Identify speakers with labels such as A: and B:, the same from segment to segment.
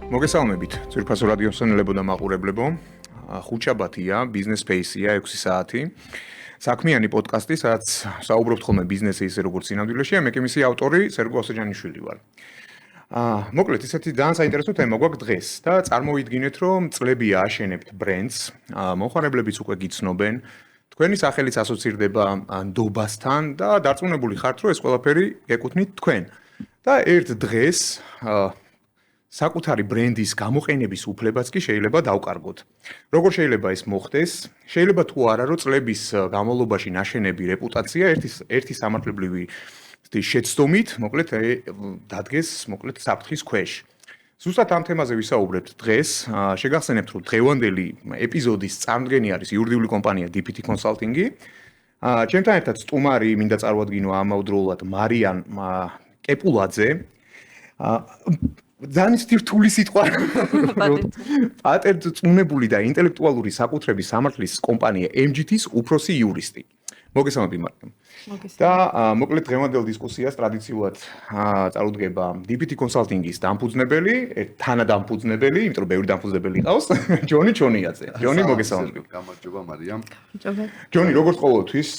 A: მოგესალმებით, ძვირფასო რადიოსანელებო და მაყურებლებო. ხუთშაბათია, ბიზნეს სპეისია 6 საათი. საქმიანი პოდკასტი, სადაც საუბრობთ ხოლმე ბიზნესზე ისე როგორც სინამდვილეშია, მე კი მისი ავტორი სერგო ასაჯანიშვილი ვარ. მოკლედ, ისეთი ძალიან საინტერესო თემა გვაქვს დღეს და წარმოვიდგინეთ, რომ წლებია აშენებთ ბრენდს, მომხმარებლებიც უკვე გიცნობენ, თქვენი სახელიც ასოცირდება ნდობასთან და დარწმუნებული ხართ, რომ ეს ყველაფერი ეკუთვნით თქვენ. და ერთ დღეს საკუთარი ბრენდის გამოყენების უფლებაც კი შეიძლება დავკარგოთ. როგორ შეიძლება ეს მოხდეს? შეიძლება თუ არა, რომ წლების განმავლობაში ნაშენები რეპუტაცია ერთი სამართლებრივი შეცდომით, მოკლედ დადგეს, მოკლედ საფრთხის ქვეშ. ზუსტად ამ თემაზე ვისაუბრებთ დღეს. შეგახსენებთ, რომ დღევანდელი ეპიზოდის წარმდგენი არის იურიდიული კომპანია DPT Consulting-ი. ჩემთან ერთად სტუმარი მინდა წარუადგინო ამავდროულად მარიან კეპულაძე. ძალიან რთული სიტყვა. პატენტწუნებული და ინტელექტუალური საკუთრების სამართლის კომპანია MGT-ის უფროსი იურისტი. მოგესალმებით მარიამ. და მოკლედ დღევანდელ დისკუსიას ტრადიციულად წარუდგება DPT Consulting-ის დამფუძნებელი, თანადამფუძნებელი, იმიტომ რომ ბევრი დამფუძნებელი ყავს, ჯონი ჩონიაძე. ჯონი, მოგესალმებით.
B: გამარჯობა მარიამ.
A: ჯონი, როგორც ყოველთვის,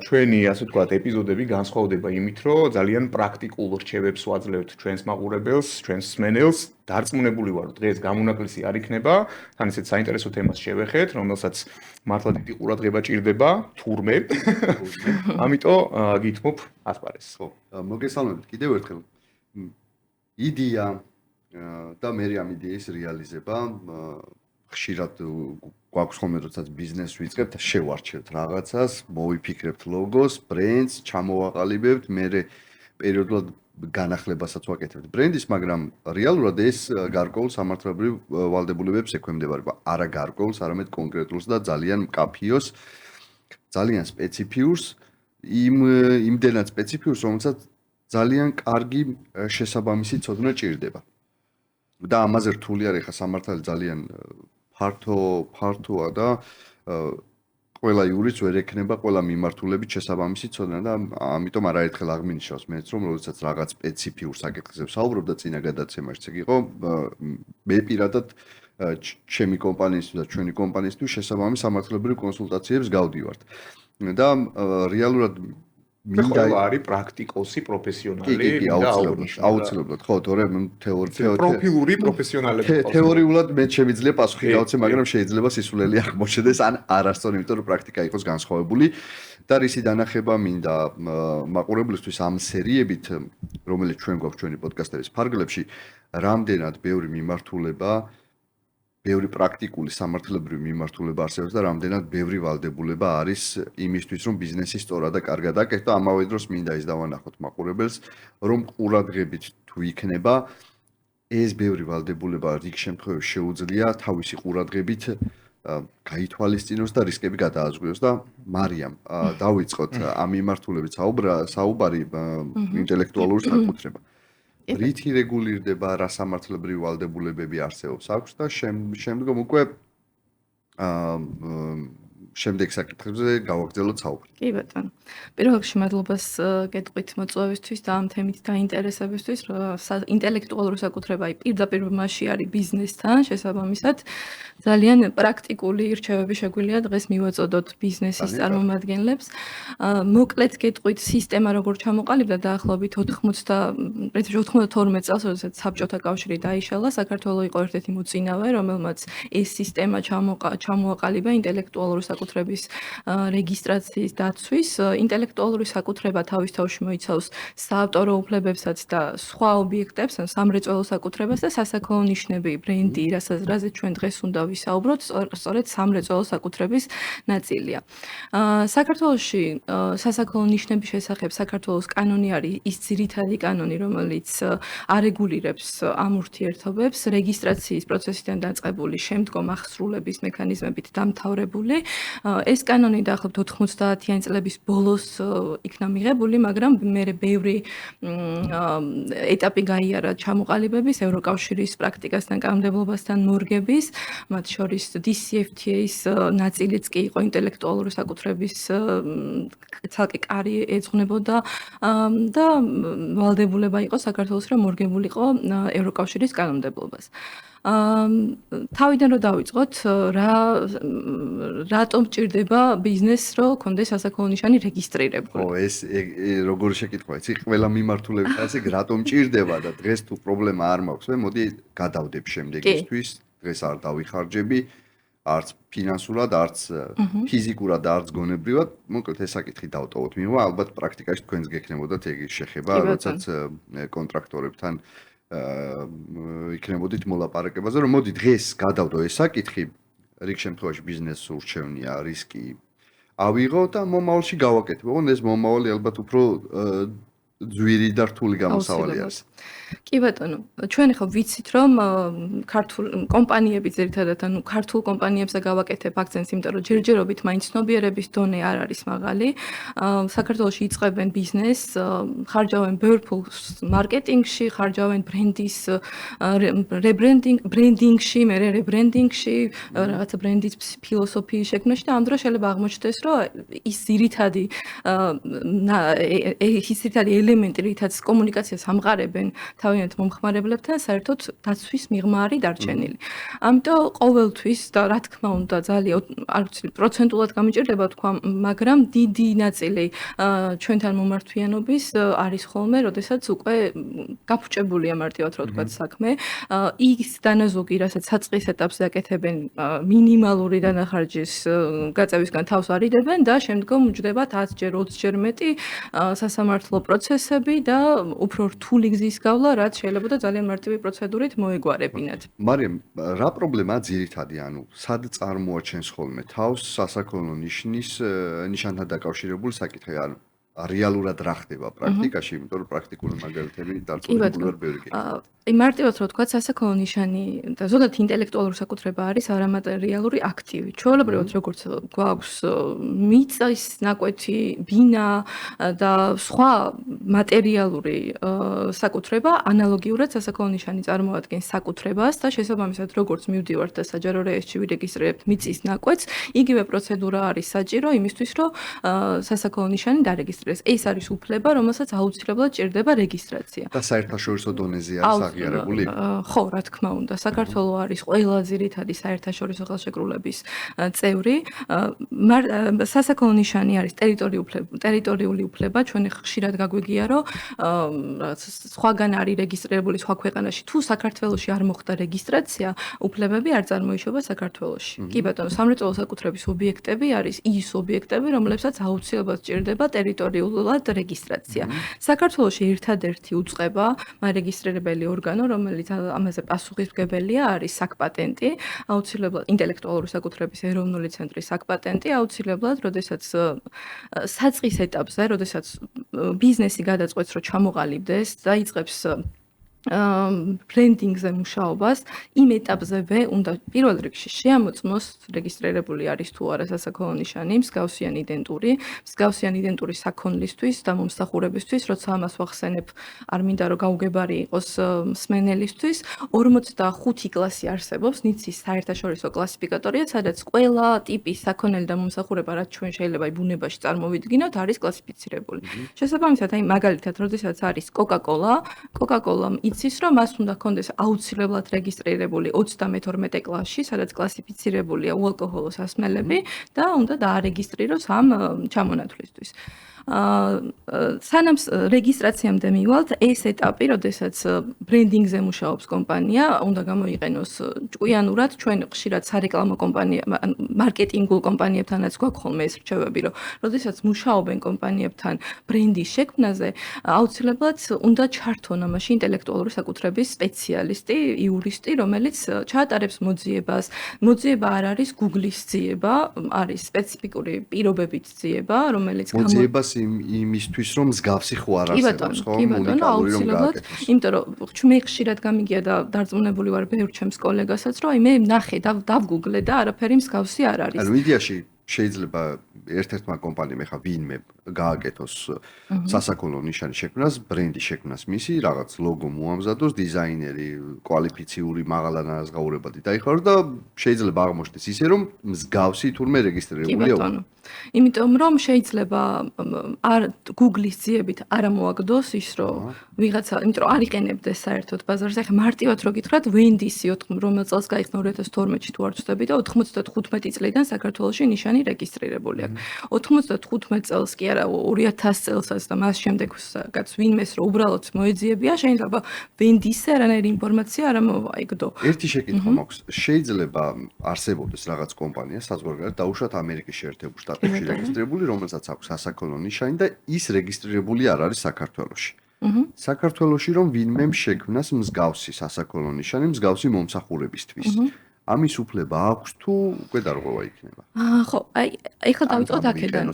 A: ჩვენი, ასე ვთქვათ, ეპიზოდები განსხვავდება იმით, რომ ძალიან პრაქტიკულ რჩევებს ვაძლევთ ჩვენს მაყურებელს, ჩვენს მსმენელს. დარწმუნებული ვარ, რომ დღეს გამონაკლისი არ იქნება, თან ისეთ საინტერესო თემას შევეხეთ, რომელსაც მართლა დიდი ყურადღება ჭირდება, თურმე. ამიტომ გითმობ ასპარეზს.
B: ხო, მოგესალმებით კიდევ ერთხელ. იდეა და მე ამ იდეის რეალიზება ხშირად გვაქვს ხოლმე, როდესაც ბიზნესს ვიწყებთ და შევარჩევთ რაღაცას, მოვიფიქრებთ ლოგოს, ბრენდს, ჩამოვაყალიბებთ, მე პერიოდულად განახლებასაც ვაკეთებთ ბრენდის, მაგრამ რეალურად ეს გარკვეულ სამართლებრივ ვალდებულებებს ექვემდებარება. არა გარკვეულს, არამედ კონკრეტულს და ძალიან მკაფიოს, ძალიან სპეციფიურს, იმდენად სპეციფიურს, რომელსაც ძალიან კარგი შესაბამისი ცოდნა ჭირდება. და ამაზე რთული არის ხა სამართალი ძალიან ფართოა და ყველა იურისტს ვერ ექნება ყველა მიმართულებით შესაბამისი ცოდნა და ამიტომ არაერთხელ აღმინიშავს მეც რომ როდესაც რაღაც სპეციფიურ საკითხებზე ვსაუბრობ და წინა გადაცემაშიც იყო მე პირადად ჩემი კომპანიისთვის და ჩვენი კომპანიისთვის შესაბამის სამართლებრივ კონსულტაციებს გავდივართ და რეალურად
A: მინდა არის პრაქტიკოსი პროფესიონალი
B: და აუცილებლად ხო თორემ
A: პროფილური პროფესიონალები
B: თეორიულად მე შემიძლია პასუხი გავცე მაგრამ შეიძლება სისულელი აღმოჩნდეს ან არასწორი იმიტომ რომ პრაქტიკა იყოს განსხვავებული და რისი დანახება მინდა მაყურებლისთვის ამ სერიებით რომელიც ჩვენ გვაქვს ჩვენი პოდკასტების ფარგლებში რამდენად ბევრი მიმართულება ბევრი პრაქტიკული სამართლებრივი მიმართულება არსებობს და რამდენად ბევრი ვალდებულება არის იმისთვის, რომ ბიზნესი სწორად და კარგად აკეთო. ამავე დროს მინდა ის დავანახოთ მაყურებელს, რომ ყურადღებით თუ იქნება ეს ბევრი ვალდებულება რიგ შემთხვევებში შეუძლია თავისი ყურადღებით გაითვალისწინოს და რისკები გადააზღვიოს და მარიამ დავიწყოთ ამ მიმართულებით საუბარი ინტელექტუალური საკუთრება. რითი რეგულირდება რა სამართლებრივი ვალდებულებები არსებობს აქვს და შემდგომ უკვე შემდეგ საკითხებზე გავაგრძელოთ საუბარი.
C: კი ბატონო. პირველ რიგში მადლობას გეტყვით მოწვევისთვის და ამ თემით დაინტერესებისთვის, რომ ინტელექტუალური საკუთრება პირდაპირ მასში არის ბიზნესთან შესაბამისად ძალიან პრაქტიკული რჩევები შეგვიძლია დღეს მივაწოდოთ ბიზნესის წარმომადგენლებს. მოკლედ გეტყვით სისტემა როგორ ჩამოყალიბდა დაახლოებით 92 წელს, როდესაც საბჭოთა კავშირი დაიშალა, საქართველოს იყო ერთ-ერთი მოწინავე, რომელმაც ეს სისტემა ჩამოაყალიბა ინტელექტუალური საკუთრების რეგისტრაციის დაცვის. ინტელექტუალური საკუთრება თავის თავში მოიცავს საავტორო უფლებებსაც და სხვა ობიექტებს, სამრეწველო საკუთრებას და სასაქონლო ნიშნები, ბრენდი, რაზეც ჩვენ დღეს უნდა ვისაუბროთ, სწორედ სამრეწველო საკუთრების ნაწილია. საქართველოში სასაქონლო ნიშნების შესახებ საქართველოს კანონი არის ის ძირითადი კანონი, რომელიც არეგულირებს ამ ურთიერთობებს, რეგისტრაციის პროცესიდან დაწყებული, შემდგომ აღსრულების მექანიზმებით დამთავრებული. ეს კანონი დაახლოებით 90-იანი წლების ბოლოს იქნა მიღებული, მაგრამ მე ბევრი ეტაპი გაიარა ჩამოყალიბების, ევროკავშირის პრაქტიკასთან კანონმდებლობასთან მორგების, მათ შორის DCFTA-ის ნაწილიც კი იყო ინტელექტუალური საკუთრების ცალკე კარი ეძღვნებოდა და ვალდებულება იყო საქართველოს რომ მორგებულიყო ევროკავშირის კანონმდებლობას. თავიდან რომ დავიწყოთ, რატომ ჭირდება ბიზნესს, რომ კონდეს სასაქონლო ნიშანი რეგისტრირებული?
B: ხო, ეს როგორი შეკითხვა, იცი, ყველა მიმართულებით ასე რატომ ჭირდება და დღეს თუ პრობლემა არ მაქვს, მოდი გადავდებ შემდეგისთვის, დღეს არ დავიხარჯები, არც ფინანსურად, არც ფიზიკურად, არც გონებრივად, მოკლედ ეს საკითხი დავტოვოთ. მიიღო, ალბათ პრაქტიკაში თქვენს გექნებოდათ ეგ შეხება, როდესაც კონტრაქტორებთან იქნებოდით მოლაპარაკებაზე, რომ მოდი დღეს გადავდო ეს საკითხი, რიგ შემთხვევაში ბიზნესს ურჩევნია რისკი ავიღო და მომავალში გავაკეთებ. ოღონდ ეს მომავალი ალბათ უფრო ძვირი და რთული გამოსავალი არის.
C: კი ბატონო, ჩვენ ახლა ვიცით, რომ ქართულ კომპანიები ძირითადად, ქართულ კომპანიებზე გავაკეთებ აქცენტს, იმიტომ რომ ჯერჯერობით მაინც ცნობიერების დონე არ არის მაღალი. საქართველოში იწყებენ ბიზნესს, ხარჯავენ ბევრ ფულს მარკეტინგში, ხარჯავენ ბრენდის ბრენდინგში, მერე რებრენდინგში, რაღაცა ბრენდის ფილოსოფიის შექმნაში და ამ დროს შეიძლება აღმოჩნდეს, რომ ის ძირითადი ელემენტი, რითაც კომუნიკაციას ამყარებენ თავიანთ მომხმარებლებთან, საერთოდ დაცვის მიღმა არის დარჩენილი. ამიტომ ყოველთვის და რა თქმა უნდა ძალიან არ ვიცი პროცენტულად გამიჭირდება თქვა, მაგრამ დიდი ნაწილი ჩვენთან მომართვიანობის არის ხოლმე, როდესაც უკვე გაფუჭებულია მარტივად რა ვთქვათ საქმე. ის დანაზოგი, რასაც საწყის ეტაპზე აკეთებენ, მინიმალური დანახარჯის გაწევისგან თავს არიდებენ და შემდგომ უჯდება 10-ჯერ, 20-ჯერ მეტი სასამართლო პროცესები და უფრო რთული გზის გავლა, რაც შეიძლება და ძალიან მარტივი პროცედურით მოეგვარებინათ.
B: მარიამ, რა პრობლემაა ძირითადი, ანუ სად წარმოაჩენს ხოლმე თავს სასაქონლო ნიშანთან დაკავშირებული საკითხი, ანუ რეალურად რა ხდება პრაქტიკაში, იმიტომ რომ პრაქტიკული მაგალითები დარწმუნებული ვარ ბევრი გექნება.
C: მარტივად რა ვთქვათ, სასაქონლო ნიშანი და ზოგადად ინტელექტუალური საკუთრება არის არამატერიალური აქტივი. ჩვეულებრივად როგორც გვაქვს მიწის ნაკვეთი, ბინა და სხვა მატერიალური საკუთრება, ანალოგიურად სასაქონლო ნიშანი წარმოადგენს საკუთრებას და შესაბამისად როგორც მივდივართ და საჯარო რეესტრში ვირეგისტრირებთ მიწის ნაკვეთს, იგივე პროცედურა არის საჭირო იმისთვის, რომ სასაქონლო ნიშანი დარეგისტრირდეს. ეს არის უფლება, რომელსაც აუცილებლად ჭირდება რეგისტრაცია.
B: და საერთაშორისო დონეზე არის აღიარებული?
C: ხო, რა თქმა უნდა, საქართველო არის ყველა ძირითადი საერთაშორისო ხელშეკრულების წევრი. სასაქონლო ნიშანი არის ტერიტორიული უფლება, ჩვენ ხშირად გაგვიგია, რომ სხვაგან არის რეგისტრირებული სხვა ქვეყანაში, თუ საქართველოში არ მოხდა რეგისტრაცია, უფლებები არ წარმოიშობა საქართველოში. კი ბატონო, სამრეწველო საკუთრების ობიექტები არის ის ობიექტები, რომლებსაც აუცილებლად ჭირდება ტერიტორიულად რეგისტრაცია. საქართველოში ერთადერთი უწყება, მარეგისტრირებელი ორგანო, რომელიც ამაზე პასუხისმგებელია, არის საკპატენტი, აუცილებლად ინტელექტუალური საკუთრების ეროვნული ცენტრის საკპატენტი, აუცილებლად, როდესაც საწყის ეტაპზე, როდესაც ბიზნესი გადაწყვეტს, რომ ჩამოყალიბდეს და იწყებს ბრენდინგზე მუშაობას, იმ ეტაპზევე უნდა პირველ რიგში შეამოწმოს რეგისტრირებული არის თუ არა სასაქონლო ნიშანი, მსგავსიანი იდენტური საქონლისთვის და მომსახურებისთვის, როცა ამას ვახსენებ, არ მინდა რომ გაუგებარი იყოს მსმენელისთვის, 45 კლასი არსებობს, ნიცის საერთაშორისო კლასიფიკატორია, სადაც ყველა ტიპის საქონელი და მომსახურება, რაც ჩვენ შეიძლება ბუნებაში წარმოვიდგინოთ, არის კლასიფიცირებული. შესაბამისად, აი მაგალითად, როდესაც არის Coca-Cola იცის, რომ მას უნდა ჰქონდეს აუცილებლად რეგისტრირებული 32 კლასში, სადაც კლასიფიცირებულია უალკოჰოლო სასმელები და უნდა დაარეგისტრიროს ამ ჩამონათვლისთვის. სანამ რეგისტრაციამდე მივალთ, ეს ეტაპი, როდესაც ბრენდინგზე მუშაობს კომპანია, უნდა გამოიყენოს ჭკვიანურად, ჩვენ ხშირად სარეკლამო კომპანია, მარკეტინგულ კომპანიებთანაც გვაქვს ხოლმე ეს რჩევები, რომ როდესაც მუშაობენ კომპანიებთან ბრენდის შექმნაზე, აუცილებლად უნდა ჩართონ ამაში ინტელექტუალური საკუთრების სპეციალისტი, იურისტი, რომელიც ჩაატარებს მოძიებას. მოძიება არ არის Google-ის ძიება, არის სპეციფიკური პირობებით ძიება, რომელიც
B: მოძიებას იმისთვის, რომ მსგავსი ხო არ არსებობს, ხო?
C: კი ბატონო, აუცილებლად, იმიტომ რომ მე ხშირად გამიგია და დარწმუნებული ვარ ბევრ ჩემს კოლეგასაც, რომ მე ნახე, დავგუგლე და არაფერი მსგავსი არ არის.
B: ანუ იდეაში შეიძლება ერთ-ერთმა კომპანიამ ეხა ვინმე გააკეთოს სასაქონლო ნიშანი შექმნას, ბრენდი შექმნას მისი, რაღაც ლოგო მოამზადოს, დიზაინერი, კვალიფიციური მაღალანაზღაურებადი დაიხარო და შეიძლება აღმოჩნდეს ისე რომ მსგავსი თურმე რეგისტრირებულია.
C: კი ბატონო. იმიტომ რომ შეიძლება არ Google-ის ძიებით არ მოაგდოს ის რომ ვიღაცა, იმიტომ რომ არ იყენებდეს საერთოდ ბაზარზე. ახლა მარტივად რო გითხრათ, Wendy's-ი რომელ წელს გაიხსნა 2012-ში თუ არ ვცდები და 95 წლიდან საქართველოში ნიშანი რეგისტრირებული აქვს. 95 წელს კი არა 2000 წელსაც და მას შემდეგაც ვინმეს რო უბრალოდ მოეძიებია, შეიძლება Wendy's-ზე არანაირი ინფორმაცია არ მოაიგდო.
B: ერთი შეკითხვა მაქვს. შეიძლება არსებობდეს რაღაც კომპანია საზღვარგარეთ დაუშვათ ამერიკის შეერთებულ შტატებში რეგისტრირებული, რომელსაც აქვს სასაქონლო ნიშანი და ის რეგისტრირებული არ არის საქართველოში. საქართველოში რომ ვინმემ შექმნას მსგავსი სასაქონლო ნიშანი მსგავსი მომსახურებისთვის. ამის უფლება აქვს თუ უკვე დარღვევა იქნება?
C: ხო, აი, ეხლა დავიწყოთ აქედან.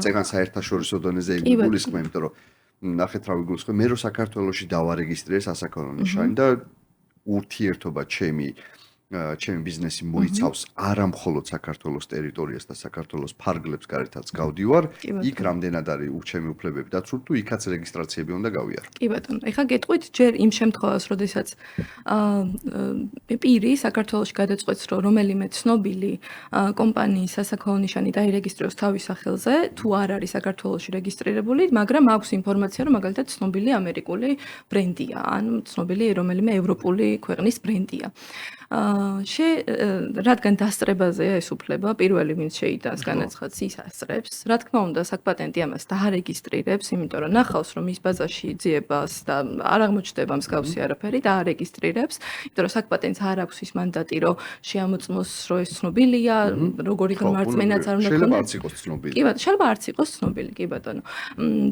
B: წეგან საერთაშორისო დონეზე იგულისხმე, იმიტომ რომ ნახეთ რა ვიგულისხმე, მე რო საქართველოში დავარეგისტრირე სასაქონლო ნიშანი და ურთიერთობა ჩემი ბიზნესი მოიცავს არა მხოლოდ საქართველოს ტერიტორიას და საქართველოს ფარგლებს გარეთაც გავდივარ, იქ რამდენად არის ჩემი უფლებები დაცული თუ იქაც რეგისტრაციები უნდა გავიარო.
C: კი ბატონო, ეხლა გეტყვით ჯერ იმ შემთხვევას, როდესაც პირი საქართველოში გადაწყვეტს, რომ რომელიმე ცნობილი კომპანიის სასაქონლო ნიშანი დაირეგისტრიროს თავის სახელზე, თუ არ არის საქართველოში რეგისტრირებული, მაგრამ აქვს ინფორმაცია, რომ მაგალითად ცნობილი ამერიკული ბრენდია, ან ცნობილი რომელიმე ევროპული ქვეყნის ბრენდია. რადგან დასწრებაზეა ეს უფლება, პირველი ვინც შეიტანს განაცხადს ის ასწრებს. რა თქმა უნდა, საკპატენტი ამას დაარეგისტრირებს, იმიტომ რომ ნახავს, რომ ის ბაზაში ძიებას და არ აღმოჩნდება მსგავსი არაფერი და არეგისტრირებს, იმიტომ რომ საკპატენტს არ აქვს ის მანდატი, რომ შეამოწმოს, რომ ეს ცნობილია, როგორი მარწმენაც არ უნდა
B: შეიძლება არც იყოს ცნობილი.
C: კი ბატონო, შეიძლება არც იყოს ცნობილი, კი ბატონო.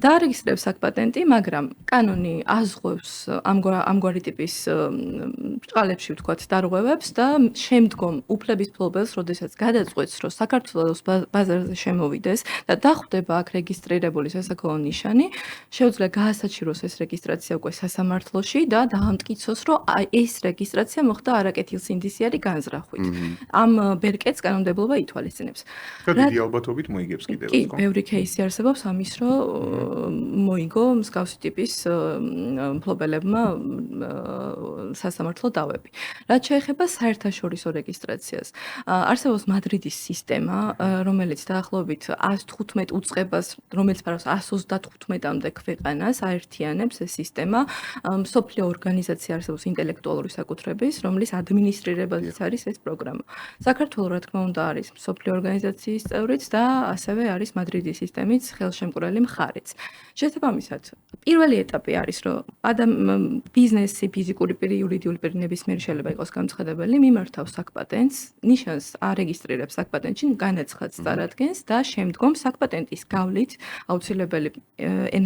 C: დაარეგისტრირებს საკპატენტი, მაგრამ კანონი აზღვევს ამგვარი ტიპის ბრწყალებში ვთქვათ დარღვევებს და შემდგომ უფლების ფლობელს, როდესაც გადაწყვეტს, რომ საქართველოს ბაზარზე შემოვიდეს და დახვდება აქ რეგისტრირებული სასაქონლო ნიშანი, შეუძლია გაასაჩიროს ეს რეგისტრაცია უკვე სასამართლოში და დაამტკიცოს, რომ ეს რეგისტრაცია მოხდა არაკეთილსინდისიერი განზრახვით. ამ ბერკეტს კანონმდებლობა ითვალისწინებს.
A: და დიდი ალბათობით მოიგებს კიდევ,
C: კი, ბევრი кейსი არსებობს ამის, რომ მოიგო მსგავსი ტიპის მფლობელებმა სასამართლო დავები. რაც შეეხება საერთაშორისო რეგისტრაციას. არსებობს მადრიდის სისტემა, რომელიც დაახლოებით 115 უწყებას, რომელიც ფარავს 135-მდე ქვეყანას აერთიანებს ეს სისტემა. მსოფლიო ორგანიზაცია არსებობს ინტელექტუალური საკუთრების, რომლის ადმინისტრირებადიც არის ეს პროგრამა. საქართველო რა თქმა უნდა არის მსოფლიო ორგანიზაციის წევრიც და ასევე არის მადრიდის სისტემის ხელშემკვრელი მხარეც. შესაბამისად, პირველი ეტაპი არის, რომ ბიზნესი, ფიზიკური პირი, იურიდიული პირი ნებისმიერი შეიძლება იყოს გამოცხადებელი, მიმართავს საკპატენტს, ნიშანს არეგისტრირებს საკპატენტში, განაცხადს წარადგენს და შემდგომ საკპატენტის გავლით აუცილებელი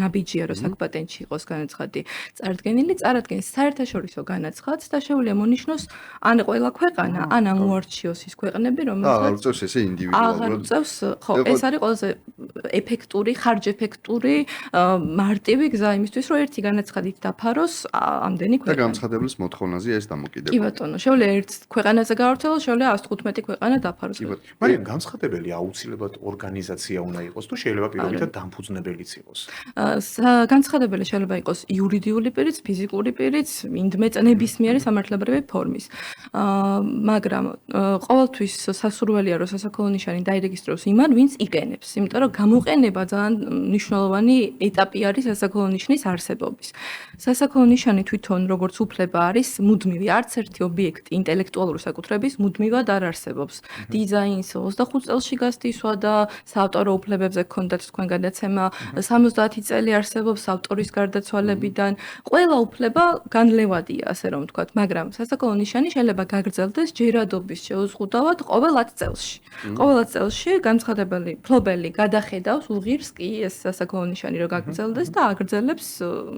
C: ნაბიჯია, რომ საკპატენტში იყოს განაცხადი წარდგენილი, წარადგენს საერთაშორისო განაცხადს და შეუძლია მონიშნოს ან ყველა ქვეყანა, ან ამოარჩიოს ის ქვეყნები, რომელსაც
B: აღარ უწევს ესე ინდივიდუალურად.
C: აღარ უწევს, ხო, ეს არის ყველაზე ეფექტური, ხარჯ-ეფექტური, მარტივი გზა იმისთვის, რომ ერთი განაცხადით დაფაროს ამდენი
B: და
C: ქვეყანა.
B: განცხადების მოთხოვნაზე ეს დამოკიდებული.
C: კი ბატონო, შეუძლია ერთ ქვეყანაზე გავრცელოს, შეუძლია 115 ქვეყანა დაფაროს.
A: მაგრამ განცხადებელი აუცილებლად ორგანიზაცია უნდა იყოს თუ შეიძლება პირობითად დამფუძნებელიც იყოს.
C: განცხადებელი შეიძლება იყოს იურიდიული პირიც, ფიზიკური პირიც, ნებისმიერი სამართლებრივი ფორმის. მაგრამ ყოველთვის სასურველია, რომ სასაქონლო ნიშანი დაირეგისტრიროს იმან, ვინც იყენებს, იმიტომ რომ გამოყენება ძალიან მნიშვნელოვანი ეტაპი არის სასაქონლო ნიშნის არსებობის. სასაქონლო ნიშანი თვითონ როგორც უფლება არის მუდმივი, არც ერთი ობიექტი ინტელექტუალური საკუთრების მუდმივად არ არსებობს. დიზაინს 25 წელში გასდისვა და საავტორო უფლებებზე გქონდათ თქვენ გადაცემა 70 წელი არსებობს ავტორის გარდაცვალებიდან. ყველა უფლება განლევადია, ასე რომ ვთქვათ, მაგრამ სასაქონლო ნიშანი შეიძლება გაგრძელდეს ჯერადობის შეუზღუდავად ყოველ 10 წელში. ყოველ 10 წელში განცხადებელი ფლობელი გადახედავს უღირს კი ეს სასაქონლო ნიშანი რომ გაგრძელდეს და აგრძელებს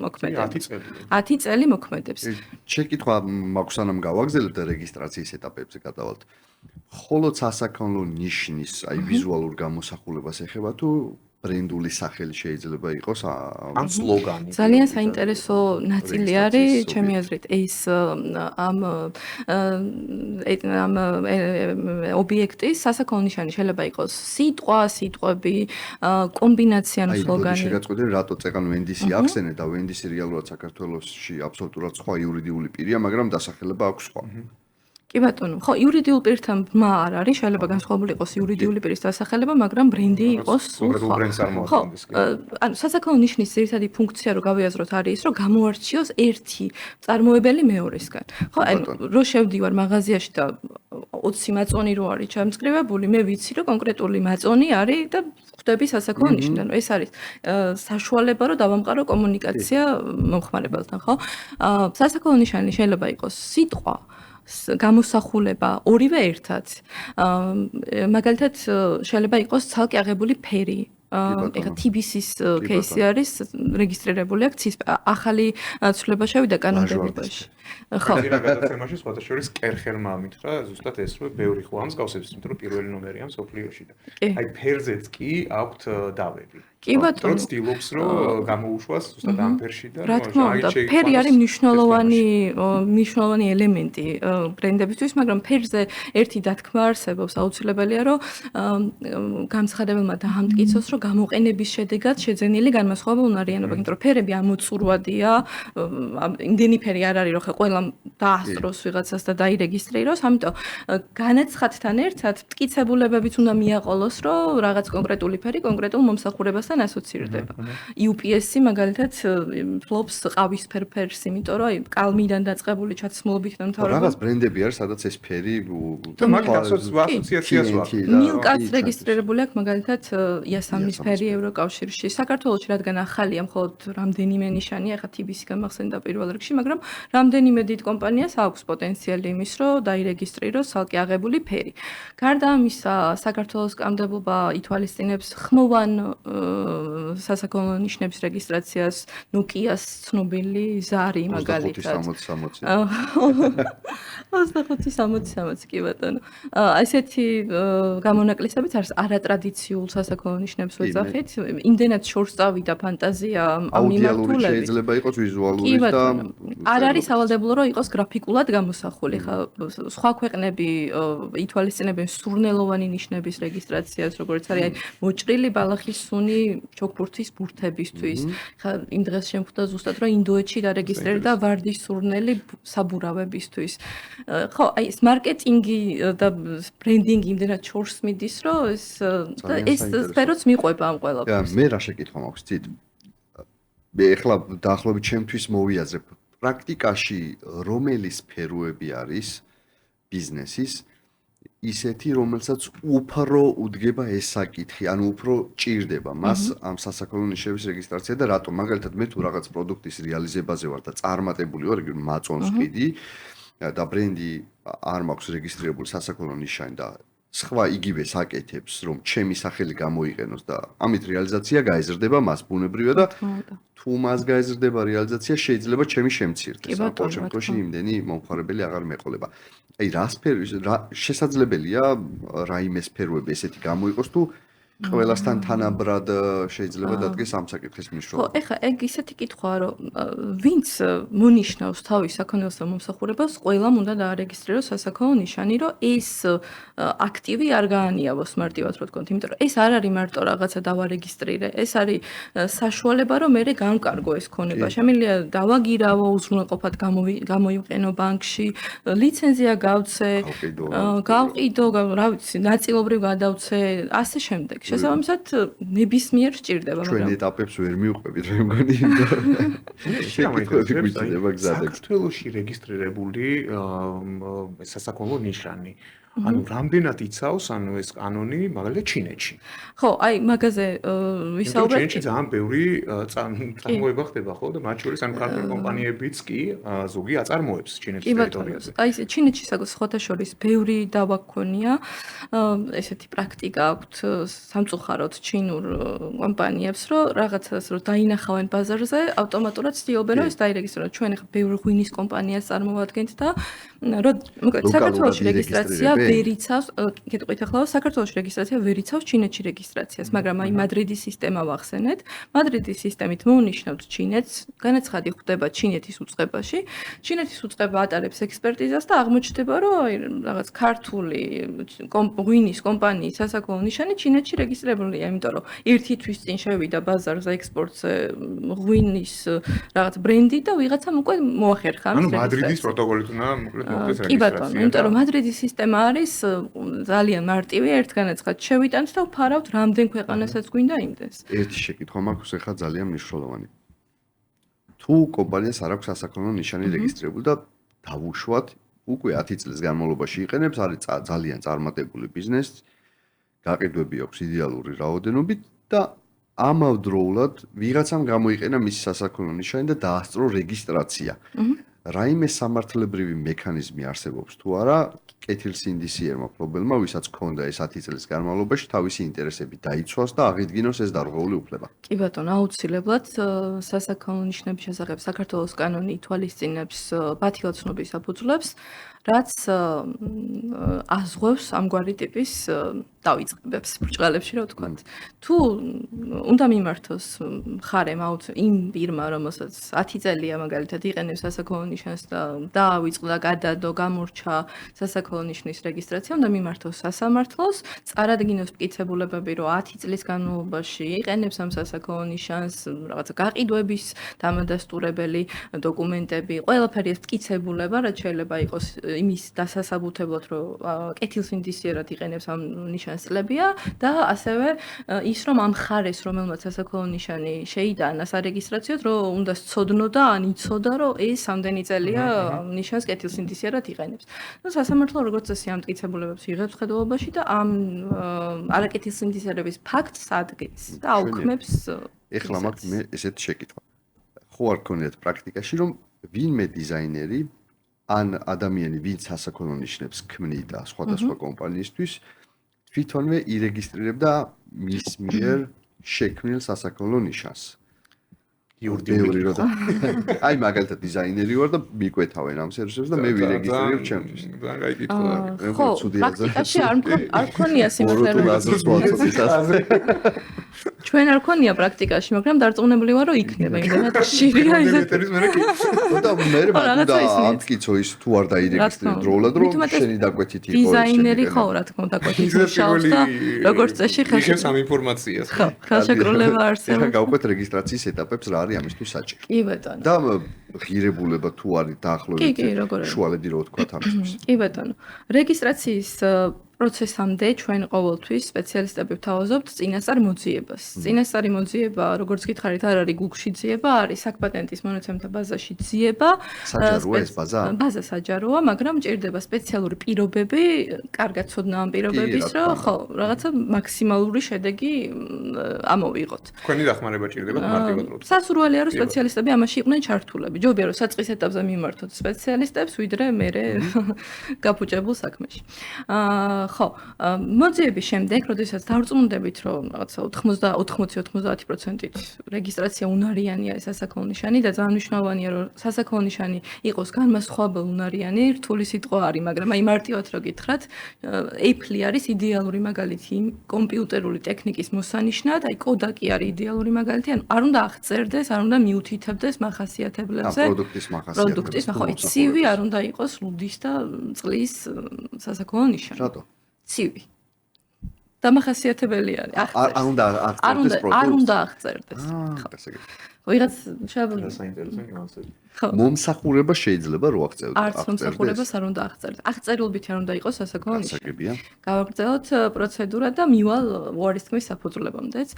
C: მოქმედებას.
A: 10 წელი.
C: 10 წელი მოქმედებს.
B: შეკითხვა მაქვს სანამ გავაგზავნებთ და რეგისტრაციის ეტაპებზე გადავალთ. მხოლოდ სასაქონლო ნიშნის, აი ვიზუალურ გამოსახულებას ეხება თუ ბრენდული სახელი შეიძლება იყოს
A: ან სლოგანი.
C: ძალიან საინტერესო ნაწილი არის, ჩემი აზრით, ეს ამ ობიექტის სასაქონლო ნიშანი შეიძლება იყოს სიტყვა, სიტყვები, კომბინაცია ან სლოგანი.
B: შეგაწყვეტე რატო წეგან ვენდისი ახსენე და ვენდისი რეალურად საქართველოში აბსოლუტურად სხვა იურიდიული პირია, მაგრამ დასახელება აქვს სხვა.
C: კი ბატონო, ხო, იურიდიულ პირთან ბმა არ არის, შეიძლება განსხვავებული იყოს იურიდიული პირის დასახელება, მაგრამ ბრენდი იყოს
A: კონკრეტულ ბრენდს არ მოახდენს.
C: ანუ სასაქონლო ნიშნის ძირითადი ფუნქცია რო გავიაზროთ არის ის, რომ გამოარჩიოს ერთი მწარმოებელი მეორესგან. ხო, ანუ რო შევდივარ მაღაზიაში და 20 მაწონი რო არის ჩამწკრივებული, მე ვიცი, რომ კონკრეტული მაწონი არის და ხვდები სასაქონლო ნიშნით. ანუ ეს არის საშუალება, რომ დავამყარო კომუნიკაცია მომხმარებელთან, ხო? სასაქონლო ნიშანი შეიძლება იყოს სიტყვა გამოსახულება ორივე ერთად. მაგალითად შეიძლება იყოს ცალკე აღებული ფერი. ეხლა TBC-ის кейსი არის რეგისტრირებული აქ ახალი ცვლილება შევიდა კანონმდებლობაში.
A: ხო. რა გადაცემაში სხვათა შორის კერხელმა ამითხრა ზუსტად ეს რომ ბევრი ხო ამსგავსებს, იმიტომ რომ პირველი ნომერია მსოფლიოში და აი ფერზეც კი აქვთ დავები.
C: კი ბატონო.
A: რომ ცდილობს რომ გამოუშვას ზუსტად ამ ფერში და
C: რა თქმა უნდა, ფერი არის მნიშვნელოვანი ელემენტი ბრენდებისთვის, მაგრამ ფერზე ერთი დათქმა არსებობს, აუცილებელია რომ გამცხადებელმა დაამტკიცოს, რომ გამოყენების შედეგად შეძენილი განმასხვავებელ უნარიანობა, იმიტომ რომ ფერები ამოწურვადია, იმდენი ფერი არ არის, რომ ყველა დაასწროს ვიღაცას და დაირეგისტრიროს, ამიტომ განაცხადთან ერთად მტკიცებულებებიც უნდა მიაყოლოს, რომ რაღაც კონკრეტული ფერი კონკრეტულ მომსახურებასთან ასოცირდება. UPS-ი მაგალითად ფლობს ყავისფერ ფერს, იმიტომ რომ აი კალმიდან დაწყებული ჩაცმულობით და მთავრობა.
B: რაღაც ბრენდები არის, სადაც ეს ფერი
A: და მაგით ასოციაციას ვაქვს.
C: მილკაც რეგისტრირებული აქვს მაგალითად იასამნის ფერი ევროკავშირში. საქართველოში რადგან ახალია მხოლოდ რამდენიმე ნიშანია, ახლა TBC გამახსენდა პირველ რიგში, მაგრამ რამდენიმე დიდ კომპანიას აქვს პოტენციალი იმის, რომ დაირეგისტრიროს ცალკე აღებული ფერი. გარდა ამისა, საქართველოს კანონმდებლობა ითვალისწინებს ხმოვან სასაქონლო ნიშნების რეგისტრაციას, ნოკიას ცნობილი ზარი მაგალითად. 25-60 კი ბატონო. ესეთი გამონაკლისებიც არის არატრადიციულ სასაქონლო ნიშნებს ვეძახით. იმდენად შორს წავიდა ფანტაზია ამ მიმართულებით.
B: შეიძლება იყოს ვიზუალური და
C: არ არის სავალდებულო რომ იყოს გრაფიკულად გამოსახული. ხა სხვა ქვეყნები ითვალისწინებენ სურნელოვანი ნიშნების რეგისტრაციას, როგორც არის აი მოჭრილი ბალახის სუნი ჩოქბურთის ბურთებისთვის. ხა იმ დღეს შემხვდა ზუსტად რომ ინდოეთში დარეგისტრირდა ვარდის სურნელი საბურავებისთვის. ხო, აი ეს მარკეტინგი და ბრენდინგი იმდენად შორს მიდის, რომ ეს სფეროც მიყვება ამ ყველაფერს.
B: მე რა შეკითხვა მაქვს ცით? მე ახლა დაახლოებით ჩემთვის მოვიაზრებ პრაქტიკაში რომელი სფეროები არის ბიზნესის ისეთი, რომელსაც უფრო უდგება ეს საკითხი, ანუ უფრო ჭირდება მას ამ სასაქონლო ნიშნების რეგისტრაცია და რატომ? მაგალითად, მე თუ რაღაც პროდუქტის რეალიზებაზე ვარ და წარმატებული ვარ, იგივე მაწონს ვყიდი და ბრენდი არ მაქვს რეგისტრირებული სასაქონლო ნიშანი და სხვა იგივე საკეთებს, რომ ჩემი სახელი გამოიყენოს და ამით რეალიზაცია გაიზრდება მას ბუნებრივია და თუ მას გაიზრდება რეალიზაცია შეიძლება ჩემი შემცირდეს. ამ ყოველ შემთხვევაში იმდენი მომხმარებელი აღარ მეყოლება. აი რა სფერო შესაძლებელია რაიმე სფეროები ესეთი გამოიყოს თუ ყველასთან თანაბრად შეიძლება დადგეს ამ საკითხის მნიშვნელობა.
C: ხო, ეხლა ეგ ისეთი კითხვაა, რომ ვინც მონიშნავს თავის საქონელს და მომსახურებას, ყველამ უნდა დაარეგისტრიროს სასაქონლო ნიშანი, რომ ეს აქტივი არ გაანიავოს მარტივად რო თქვათ, იმიტომ რომ ეს არ არის მარტო რაღაცა დავარეგისტრირე, ეს არის საშუალება, რომ მე განვკარგო ეს ქონება. შემიძლია დავაგირავო, უზრუნველყოფად გამოიყენო ბანკში, ლიცენზია გავცე, გავყიდო, რა ვიცი, ნაწილობრივ გადავცე, ასე შემდეგ. შესაბამისად ნებისმიერ სჭირდება,
B: მაგრამ ჩვენ ეტაპებს ვერ მივყვებით, მე მგონი.
A: საქართველოში რეგისტრირებული სასაქონლო ნიშანი. ანუ რამდენად იცავს ანუ ეს კანონი მაგალითად ჩინეთში.
C: ხო, აი მაგაზე ვისაუბრეთ.
A: ჩინეთში ძალიან ბევრი წარმოება ხდება ხო და მათ შორის ანუ ქართული კომპანიებიც კი ზოგი აწარმოებს ჩინეთის ტერიტორიაზე.
C: აი ჩინეთში სხვათა შორის ბევრი დავა გქონია. ესეთი პრაქტიკა აქვთ სამწუხაროდ ჩინურ კომპანიებს, რომ რაღაცას რო დაინახავენ ბაზარზე, ავტომატურად ცდილობენ რომ ეს დაირეგისტრირონ. ჩვენ ახლა ბევრი ღვინის კომპანიას წარმოვადგენთ და რომ მოკლედ საქართველოში რეგისტრაცია ვერ იცავს, კითხავთ ახლა საქართველოს რეგისტრაცია ვერ იცავს ჩინეთში რეგისტრაციას, მაგრამ აი მადრიდის სისტემა ვახსენეთ. მადრიდის სისტემით მოუნიშნავთ ჩინეთს, განაცხადი ხდება ჩინეთის უწყებაში. ჩინეთის უწყება ატარებს ექსპერტიზას და აღმოჩნდება, რომ აი რაღაც ქართული ღვინის კომპანიის სასაქონლო ნიშანი ჩინეთში რეგისტრირებულია, იმიტომ რომ ერთი თვის წინ შევიდა ბაზარზე ექსპორტზე ღვინის რაღაც ბრენდი და ვიღაცამ უკვე მოახერხა ამის
A: ანუ მადრიდის პროტოკოლით უნდა მოკლედ მოხდეს
C: კი ბატონო,
A: რეგისტრაცია.
C: იმიტომ რომ მადრიდის სისტემა არის ძალიან მარტივი, ერთ განაცხადს შევიტანთ და ვფარავთ რამდენ ქვეყანასაც გვინდა იმდენს.
B: ერთი შეკითხვა მაქვს ახლა ძალიან მნიშვნელოვანი. თუ კომპანიას არ აქვს სასაქონლო ნიშანი რეგისტრირებული და დავუშვათ, უკვე 10 წლის განმავლობაში იყენებს, არის ძალიან წარმატებული ბიზნესი, გაყიდვები აქვს იდეალური რაოდენობით და ამავდროულად ვიღაცამ გამოიყენა მისი სასაქონლო ნიშანი და დაასწრო რეგისტრაცია. რაიმე სამართლებრივი მექანიზმი არსებობს თუ არა კეთილსინდისიერმა მფლობელმა, ვისაც ჰქონდა ეს 10 წლის განმავლობაში თავისი ინტერესები დაიცვას და აღიდგინოს ეს დარღვეული უფლება.
C: კი ბატონო, აუცილებლად სასაქონლო ნიშნების შესახებ საქართველოს კანონი ითვალისწინებს ბათილაცნობის საფუძვლებს, რაც აზღვევს ამგვარი ტიპის დავიწყებებს ბრჭყალებში, რა ვთქვათ. თუ უნდა მიმართოს მხარემ იმ პირმა, რომელსაც 10 წელია მაგალითად იყენებს სასაქონლო ნიშანს და დაავიწყდა, გადადო, გამორჩა სასაქონლო ნიშნის რეგისტრაცია, უნდა მიმართოს სასამართლოს, წარადგინოს მტკიცებულებები, რომ 10 წლის განმავლობაში იყენებს ამ სასაქონლო ნიშანს, რაღაცა გაყიდვების დამადასტურებელი დოკუმენტები, ყველაფერი ეს მტკიცებულება, რაც შეიძლება იყოს იმის დასასაბუთებლად, რომ კეთილსინდისიერად იყენებს ამ ნიშანს წლებია და ასევე ის რომ ამ ხარეს, რომელმაც სასაქონლო ნიშანი შეიტანა სარეგისტრაციოდ, რომ უნდა სცოდნო და ან იცოდა, რომ ეს ამდენი წელია ნიშანს კეთილსინდისიერად იყენებს. ნუ სასამართლო როგორც წესი ამ მტკიცებულებებს იღებს ხედულობაში და ამ არაკეთილსინდისიერების ფაქტს ადგენს და აუქმებს.
B: ეხლა მაქვს მე ესეთი შეკითხვა. ხო არ გქონიათ პრაქტიკაში, რომ ვინმე დიზაინერი ან ადამიანი, ვინც სასაქონლო ნიშნებს ქმნიდა სხვადასხვა კომპანიისთვის, თვითონვე ირეგისტრირებდა მის მიერ შექმნილ სასაქონლო ნიშანს. იურიდიული როდა. აი მაგალითად დიზაინერი ვარ და მიკვეთავენ ამ სერვისებს და მე ვირეგისტრირებ ჩემთვის.
A: ძალიან კაი კითხვაა.
C: ხო, პრაქტიკაში არ მქონია სიმართლე. ჩვენ არ ქონია პრაქტიკაში, მაგრამ დარწმუნებული ვარ, რომ იქნება იმდენად ხშირია
A: ესეთი მე კი.
B: და მე მაგდა ამტკიცო ის თუ არ დაირეგისტრირე დროულად, რომ შენი დაკვეთით იყო ეს.
C: დიზაინერი ხო, რა თქმა უნდა, დაკვეთით მუშაობს და როგორც წესი
A: ხილს ამ ინფორმაციას.
C: ხო, ხელშეკრულება არსებობს.
B: ეხლა გავყვეთ რეგისტრაციის ეტაპებს რა არის ამისთვის საჭირო.
C: კი ბატონო.
B: და ღირებულება თუ არის დაახლოებით შუალედი რო ვთქვა ამისთვის.
C: კი ბატონო. რეგისტრაციის პროცესამდე ჩვენ ყოველთვის სპეციალისტები ვთავაზობთ წინასწარ მოძიებას. წინასწარი მოძიება, როგორც გითხარით, არ არის Google-ში ძიება, არის საქპატენტის მონაცემთა ბაზაში ძიება.
B: საჯაროა ეს ბაზა?
C: ბაზა საჯაროა, მაგრამ მჭირდება სპეციალური პირობები, კარგად ცოდნა ამ პირობების, რომ ხო, რაღაცა მაქსიმალური შედეგი ამოვიღოთ.
A: თქვენი დახმარება ჭირდება მარტივად რო.
C: სასურველია რომ სპეციალისტები ამაში იყვნენ ჩართულები. ჯობია რომ საწყის ეტაპზე მიმართოთ სპეციალისტებს, ვიდრე მერე გაფუჭებულ საქმეში. ხო, მოძიების შემდეგ, როდესაც დარწმუნდებით, რომ რაღაცა 80-90%-ით რეგისტრაცია უნარიანია სასაქონლო ნიშანი და ძალიან მნიშვნელოვანია, რომ სასაქონლო ნიშანი იყოს განმასხვავებელი უნარიანი, რთული სიტყვა არის, მაგრამ აი მარტივად რო გითხრათ, Apple არის იდეალური მაგალითი კომპიუტერული ტექნიკის მოსანიშნად, აი Kodak არის იდეალური მაგალითი, ანუ არ უნდა აღწერდეს, არ უნდა მიუთითებდეს მახასიათებლებზე.
B: პროდუქტის მახასიათებლებზე.
C: პროდუქტის, ხო, ცივი არ უნდა იყოს ლუდის და წყლის სასაქონლო ნიშანი.
B: რატო?
C: ცივი. დამახასიათებელი არის.
B: არ უნდა აღწერდეს პროდუქტს.
C: არ უნდა აღწერდეს. ვიღაც შეიძლება
A: საინტერესო ნიუანსები.
B: მომსახურება შეიძლება რო აღწერდეს.
C: არც მომსახურებას არ უნდა აღწერდეს. აღწერილობით არ უნდა იყოს სასაქონლო ნიშანი. გავაგრძელოთ პროცედურა და მივალ უარის თქმის საფუძვლებამდეც.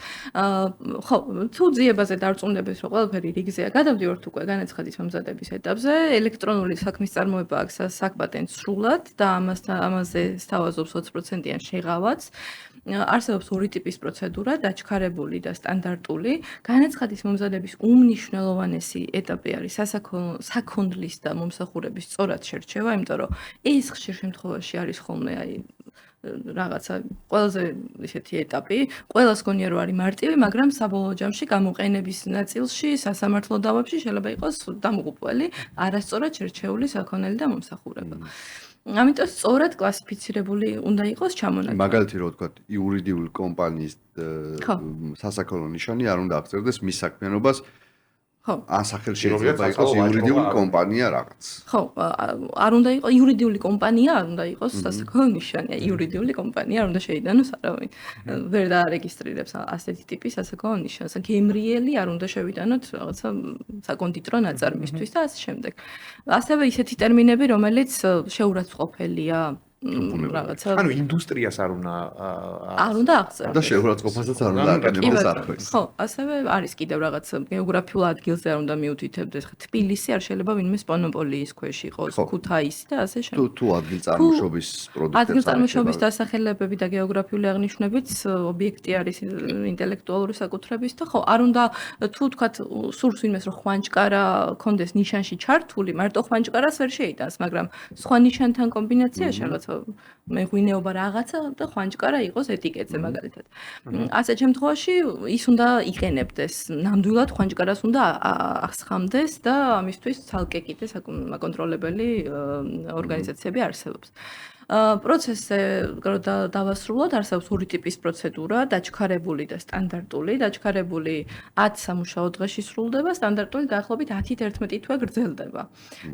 C: ხო, თუ ძიებაზე დარწმუნდებით, რომ ყველაფერი რიგზეა, გადავდივართ უკვე განაცხადის მომზადების ეტაპზე. ელექტრონული საქმის წარმოება აქვს საქპატენტს სრულად და ამაზე სთავაზობს 20%-იან შეღავაც. არსებობს ორი ტიპის პროცედურა, დაჩქარებული და სტანდარტული. განაცხადის მომზადების უმნიშვნელოვანესი ეტაპი არის საქონლის და მომსახურების სწორად შერჩევა, იმიტომ რომ ეს ხშირ შემთხვევაში არის ხოლმე აი რაღაცა ყველაზე ისეთი ეტაპი, ყველას გონია რომ არის მარტივი, მაგრამ საბოლოო ჯამში გამოყენების ნაწილში, სასამართლო დავებში შეიძლება იყოს დამღუპველი, არასწორად შერჩეული საქონელი და მომსახურება. ამიტომ სწორად კლასიფიცირებული უნდა იყოს ჩამონათვალი.
B: მაგალითად რო ვთქვათ, იურიდიული კომპანიის სასაქონლო ნიშანი არ უნდა აღწერდეს მის საქმიანობას.
C: ხო.
B: ან სახელ შეიძლება იყოს იურიდიული კომპანია რაღაც.
C: ხო, არ უნდა იყოს იურიდიული კომპანია, არ უნდა იყოს სასაქონლო ნიშანი, იურიდიული კომპანია არ უნდა შეიტანოს არავინ. ვერ დაარეგისტრირებს ასეთი ტიპის სასაქონლო ნიშანს. გემრიელი არ უნდა შევიტანოთ რაღაცა საკონდიტრო ნაწარმისთვის და ასე შემდეგ. ასევე ისეთი ტერმინები, რომელიც შეურაცხყოფელია რაღაცა
A: ანუ ინდუსტრიას არ
C: უნდა აღწეროს.
B: და შეურაცხყოფასაც არ უნდა აკეთებდეს არაფერს.
C: ხო, ასევე არის კიდევ რაღაც გეოგრაფიულ ადგილზე არ უნდა მიუთითებდეს. თბილისი არ შეიძლება ვინმე მონოპოლიის ქვეშ იყოს, ქუთაისი და ასე შემდეგ.
B: თუ ადგილწარმოშობის პროდუქტებს
C: ადგილწარმოშობის დასახელებები და გეოგრაფიული აღნიშვნებიც ობიექტი არის ინტელექტუალური საკუთრების და ხო, არ უნდა თუ თქვათ სურს ვინმეს რომ ხვანჭკარა კონდეს ნიშანში ჩართული, მარტო ხვანჭკარას ვერ შეიტანს, მაგრამ სხვა ნიშანთან კომბინაციაში რაღაც მეღვინეობა რაღაცა და ხვანჭკარა იყოს ეტიკეტზე მაგალითად. ასეთ შემთხვევაში ის უნდა იყენებდეს. ნამდვილად ხვანჭკარას უნდა აღსხამდეს და ამისთვის ცალკე კიდე საკონტროლებელი ორგანიზაციები არსებობს. პროცესზე დავასრულოთ, არსებობს ორი ტიპის პროცედურა, დაჩქარებული და სტანდარტული. დაჩქარებული 10 სამუშაო დღეში სრულდება, სტანდარტული დაახლოებით 10-11 თვე გრძელდება.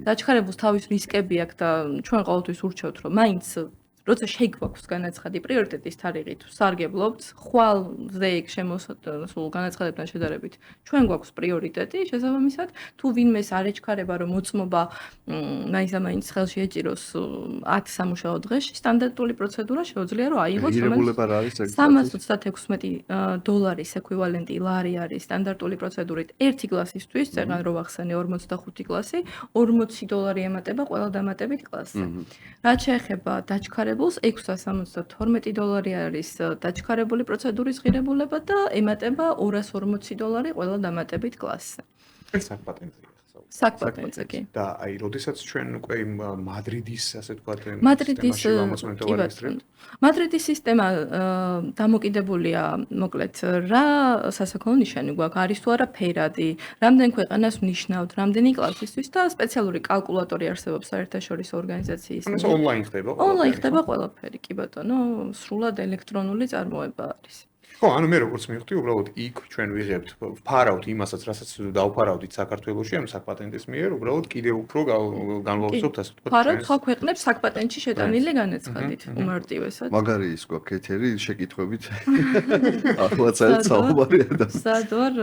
C: დაჩქარებულს თავის რისკები აქვს და ჩვენ ყოველთვის ურჩევთ, რომ მაინც როცა შეგვაქვს განაცხადი პრიორიტეტის თარიღი თუ სარგებლობთ, ხვალზე იქ შემოსულ განაცხადებთან შედარებით ჩვენ გვაქვს პრიორიტეტი, შესაბამისად, თუ ვინმეს არ ეჩქარება, რომ მოწმობა მაინც ხელში ეჭიროს 10 სამუშაო დღეში, სტანდარტული პროცედურა შეუძლია რომ აიღოს,
B: ღირებულება რა არის ეგ?
C: $336 ეკვივალენტი ლარი არის სტანდარტული პროცედურით ერთი კლასისთვის, წეგან რო ვახსენე 45 კლასი, $40 ემატება ყველა დამატებით კლასზე. რაც შეეხება დაჩქარებულს $672 არის დაჩქარებული პროცედურის ღირებულება და ემატება $240 ყველა დამატებით კლასზე.
A: ეს საკპატენტია.
C: საკპატენტზე კი.
A: და აი, როდესაც ჩვენ უკვე მადრიდის, ასე ვთქვათ,
C: მადრიდის მადრიდის სისტემა დამოკიდებულია, მოკლედ, რა სასაქონლო ნიშანი გვაქვს, არის თუ არა ფერადი, რამდენ ქვეყანას ვნიშნავთ, რამდენი კლასისთვის და სპეციალური კალკულატორი არსებობს საერთაშორისო ორგანიზაციის.
A: ეს ონლაინ ხდება?
C: ონლაინ ხდება ყველაფერი, კი ბატონო, სრულად ელექტრონული წარმოება არის.
A: ხო, ანუ მე როგორც მივხვდი, უბრალოდ იქ ჩვენ ვიღებთ, ვფარავთ იმასაც, რასაც დავფარავდით საქართველოში, ამ საკპატენტის მიერ, უბრალოდ კიდევ უფრო განვაუწევთ, ასე ვთქვათ.
C: ფარავთ სხვა ქვეყნებს საკპატენტში შეტანილი განაცხადით, უმარტივესად.
B: მაგარი ის გვაქვს ეთერი შეკითხვებით. ახლაც არის საუბარი და
C: სადვარ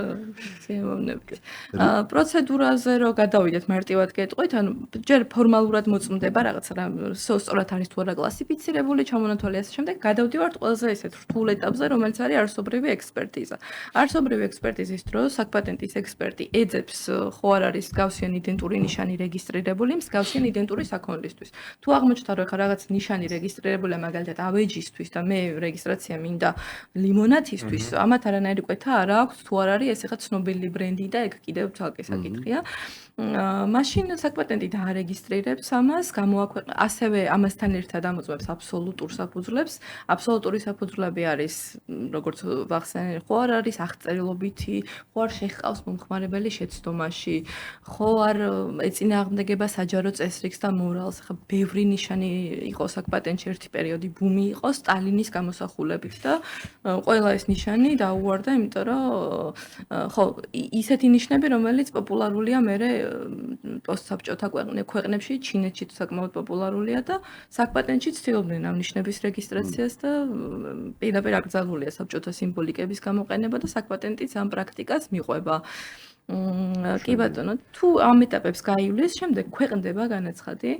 C: ზემოვნებდი. პროცედურაზე რო გადავიდეთ მარტივად გეტყვით, ანუ ჯერ ფორმალურად მოწმდება რაღაცა რა სწორად არის თუ არა კლასიფიცირებული ჩამონათვალი ასე შემდეგ, გადავდივართ ყველაზე ესეთ რთულ ეტაპზე, რომელიც არის არსობრივი ექსპერტიზა. არსობრივი ექსპერტიზის დროს საკპატენტის ექსპერტი ეძებს ხო არ არის მსგავსი იდენტური ნიშანი რეგისტრირებული მსგავსი იდენტური საქონლისთვის. თუ აღმოჩნდა რომ ხა რაღაც ნიშანი რეგისტრირებულია მაგალითად ავეჯისთვის და მე რეგისტრაცია მინდა ლიმონათისთვის, ამათ არანაირი კვეთა არ აქვს თუ არ არის ეს ხა ცნობილი ბრენდი და ეგ კიდევ ცალკე საკითხია. მაშინ საკპატენტი დაარეგისტრირებს ამას, გამოაქვეყნებს, ასევე ამასთან ერთად ამოწმებს აბსოლუტურ საფუძვლებს. აბსოლუტური საფუძვლები არის, როგორც ვახსენე, ხო არ არის აღწერილობითი, ხო არ შეჰყავს მომხმარებელი შეცდომაში, ხო არ ეწინააღმდეგება საჯარო წესრიგს და მორალს. ხა ბევრი ნიშანი იყო საკპატენტში ერთი პერიოდი ბუმი იყო სტალინის გამოსახულებით და ყველა ეს ნიშანი დაუვარდა, იმიტომ რომ ხო ისეთი ნიშნები, რომელიც პოპულარულია მერე პოსტსაბჭოთა ქვეყნებში, ჩინეთში საკმაოდ პოპულარულია და საკპატენტში ცდილობდნენ ამ ნიშნების რეგისტრაციას და პირდაპირ აკრძალულია საბჭოთა სიმბოლიკების გამოყენება და საკპატენტიც ამ პრაქტიკას მიყვება. კი ბატონო, თუ ამ ეტაპებს გაივლის, შემდეგ ქვეყნდება განაცხადი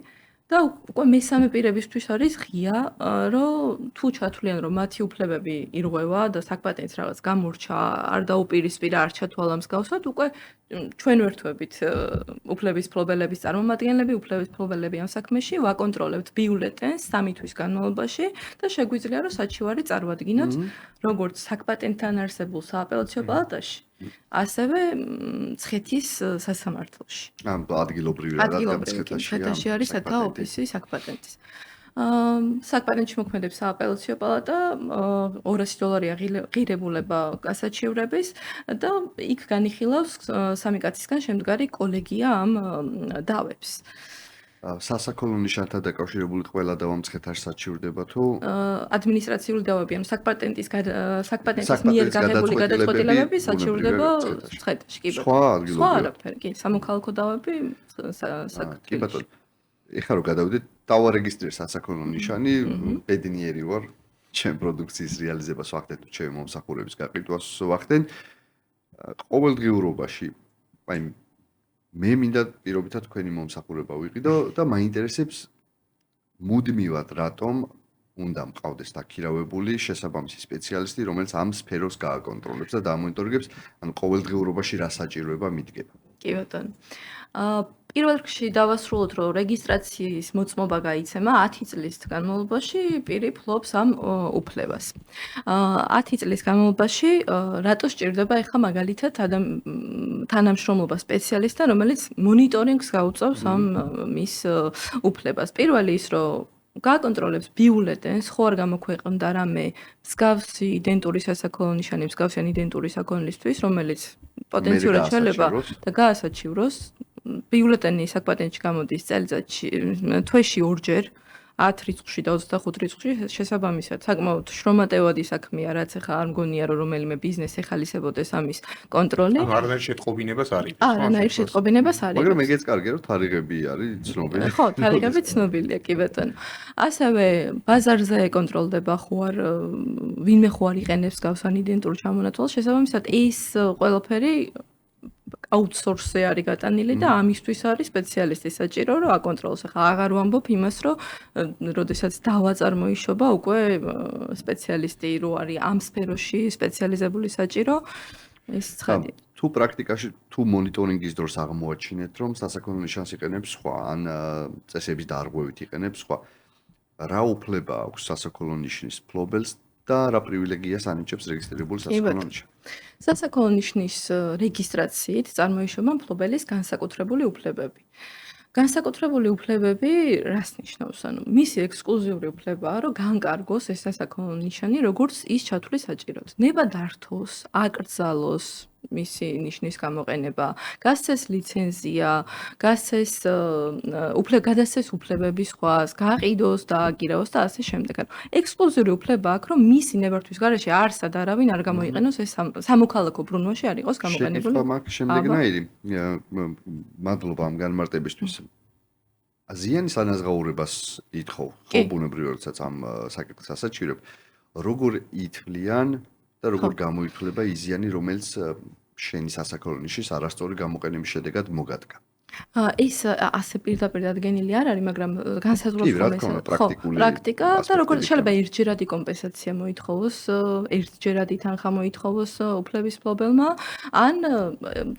C: და უკვე მესამე პირებისთვის არის ღია, რომ თუ ჩათვლიან, რომ მათი უფლებები ირღვევა და საკპატენტს რაღაც გამორჩა, არ დაუპირისპირა, არ ჩათვალა მსგავსად, უკვე ჩვენ ვერთვებით უფლების მფლობელების წარმომადგენლები, უფლების მფლობელები ამ საქმეში ვაკონტროლებთ ბიულეტენს 3 თვის განმავლობაში და შეგვიძლია რომ საჩივარი წარვადგინოთ როგორც საკპატენტთან არსებულ სააპელაციო პალატაში, ასევე მცხეთის სასამართლოში.
B: ამ ადგილობრივი
C: მცხეთაში არის სათა ოფისი საკპატენტის. საკპატენტში მოქმედებს სააპელაციო პალატა, $200 ღირებულება გასაჩივრების და იქ განიხილავს 3 კაცისგან შემდგარი კოლეგია ამ დავებს.
B: სასაქონლო ნიშანთან დაკავშირებული ყველა დავამცხეთ არ საჩივრდება თუ
C: ადმინისტრაციული დავები, ანუ საკპატენტის მიერ გაღებული გადაწყვეტილებები საჩივრდება მცხეთაში, კი ბატონო.
B: სხვა ადგილობრივ.
C: სხვა არაფერი, კი, სამოქალაქო დავები
B: კი ბატონო. ეხლა რომ გადავიდეთ, დავარეგისტრირე სასაქონლო ნიშანი, ბედნიერი ვარ, ჩემ პროდუქციის რეალიზებას ვახდენ თუ ჩემი მომსახურების გაყიდვას ვახდენ. ყოველდღიურობაში, აი მე მინდა პირობითად თქვენი მომსახურება ვიყიდო და მაინტერესებს მუდმივად რატომ უნდა მყავდეს დაქირავებული შესაბამისი სპეციალისტი, რომელიც ამ სფეროს გააკონტროლებს და დამონიტორებს, ან ყოველდღიურობაში რა საჭიროება მიდგება.
C: კი ბატონო. პირველ რიგში დავასრულოთ, რომ რეგისტრაციის მოწმობა გაიცემა 10 წლის განმავლობაში პირი ფლობს ამ უფლებას. 10 წლის განმავლობაში რატო სჭირდება ახლა მაგალითად თანამშრომლობა სპეციალისტთან, რომელიც მონიტორინგს გაუწევს ამ მის უფლებას. პირველი ის, რომ გააკონტროლებს ბიულეტენს, ხო არ გამოქვეყნდა რამე მსგავსი იდენტური სასაქონლო ნიშანი, მსგავსი იდენტური საქონლისთვის, რომელიც პოტენციურად შეიძლება და გაასაჩივროს. ბიულეტენი საკპატენტში გამოდის წელიწადში, თვეში 2 ჯერ, 10 რიცხვში და 25 რიცხვში შესაბამისად. საკმაოდ შრომატევადი საქმეა, რაც ახლა არ მგონია რომ რომელიმე ბიზნესი ეხალისებოდეს ამის კონტროლი.
A: არანაირ შეტყობინებას არ იქნება.
C: არანაირ შეტყობინებას არ იქნება.
B: მაგრამ ეგეც კარგია, რომ თარიღები არის ცნობილი.
C: ხო, თარიღები ცნობილია, კი ბატონო. ასევე ბაზარზე ეკონტროლდება ხო არ ვინმე ხო არ იყენებს გავსან იდენტურ ჩამონათვალს, შესაბამისად ეს ყველაფერი აუთსორსზე არის გატანილი და ამისთვის არის სპეციალისტი საჭირო, რომ აკონტროლოს. ახლა აღარ ვამბობ იმას, რომ როდესაც დავა წარმოიშობა, უკვე სპეციალისტი რო არის ამ სფეროში სპეციალიზებული საჭირო, ეს ცხადია.
B: თუ პრაქტიკაში თუ მონიტორინგის დროს აღმოაჩინეთ, რომ სასაქონლო ნიშანს იყენებს სხვა, ან წესების დარღვევით იყენებს სხვა, რა უფლება აქვს სასაქონლო ნიშნის ფლობელს და რა პრივილეგიას ანიჭებს რეგისტრირებული სასაქონლო ნიშანი?
C: სასაქონლო ნიშნის რეგისტრაციით წარმოიშობა მფლობელის განსაკუთრებული უფლებები. განსაკუთრებული უფლებები რას ნიშნავს? ანუ მისი ექსკლუზიური უფლებაა, რომ განკარგოს ეს სასაქონლო ნიშანი, როგორც ის ჩათვლის საჭიროდ. ნება დართოს, აკრძალოს მისი ნიშნის გამოყენება, გასცეს ლიცენზია, გადასცეს უფლებები სხვას, გააყიდოს და აგირაოს და ასე შემდეგ. ანუ ექსკლუზიური უფლება აქვს, რომ მისი ნებართვის გარეშე არსად არავინ არ გამოიყენოს ეს სამოქალაქო ბრუნვაში არ იყოს გამოყენებული.
B: შეკითხვა მაქვს შემდეგნაირი. მადლობა ამ განმარტებისთვის. ზიანის ანაზღაურებას ითხოვ, ხო ბუნებრივია, როდესაც ამ საკითხს ასაჩირებ, როგორ ითვლიან და როგორ გამოითვლება ის ზიანი, რომელიც შენი სასაქონლო ნიშნის არასწორი გამოყენების შედეგად მოგადგა.
C: ეს ასე პირდაპირ დადგენილი არ არის, მაგრამ განსაზღვრავს პრაქტიკა და როგორც შეიძლება ერთჯერადი კომპენსაცია მოითხოვოს, ერთჯერადი თანხა მოითხოვოს უფლების მფლობელმა, ან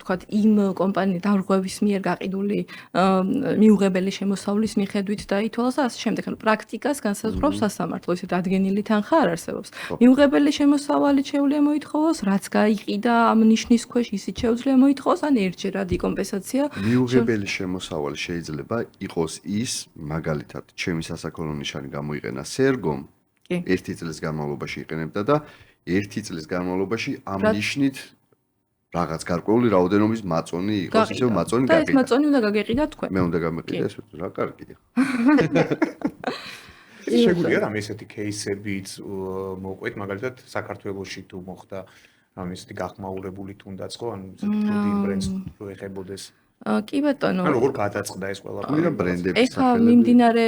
C: თქვათ იმ კომპანიის დარღვევის მიერ გაყიდული მიუღებელი შემოსავლის მიხედვით დაითვალოს და ასე შემდეგ. ანუ პრაქტიკას განსაზღვრავს სასამართლო, ისე დადგენილი თანხა არ არსებობს. მიუღებელი შემოსავალი შეუძლია მოითხოვოს, რაც გაიყიდა ამ ნიშნის ქვეშ, ისიც შეუძლია მოითხოვოს, ან ერთჯერადი კომპენსაცია.
B: მიუღებელი შემოსავალი შეიძლება იყოს ის, მაგალითად, ჩემი სასაქონლო ნიშანი გამოიყენა სერგომ, 1 წლის განმავლობაში იყენებდა და 1 წლის განმავლობაში ამ ნიშნით რაღაც გარკვეული რაოდენობის მაწონი იყოს, ისევ მაწონი
C: გაგიყიდა. და ეს მაწონი უნდა გაგეყიდა თქვენ.
B: მე უნდა გამეყიდა ეს, რა კარგია.
A: შეგვიძლია რამე ესეთი кейსებიც მოყვეთ, მაგალითად, საქართველოში თუ მოხდა რამე ესეთი გახმაურებული თუნდაც ხო, ანუ ესეთი ბig brands რო ეხებოდეს.
C: კი ბატონო.
A: ანუ როგორ გადაწყდა ეს ყველაფერი?
B: და ბრენდების
C: ეხლა მიმდინარე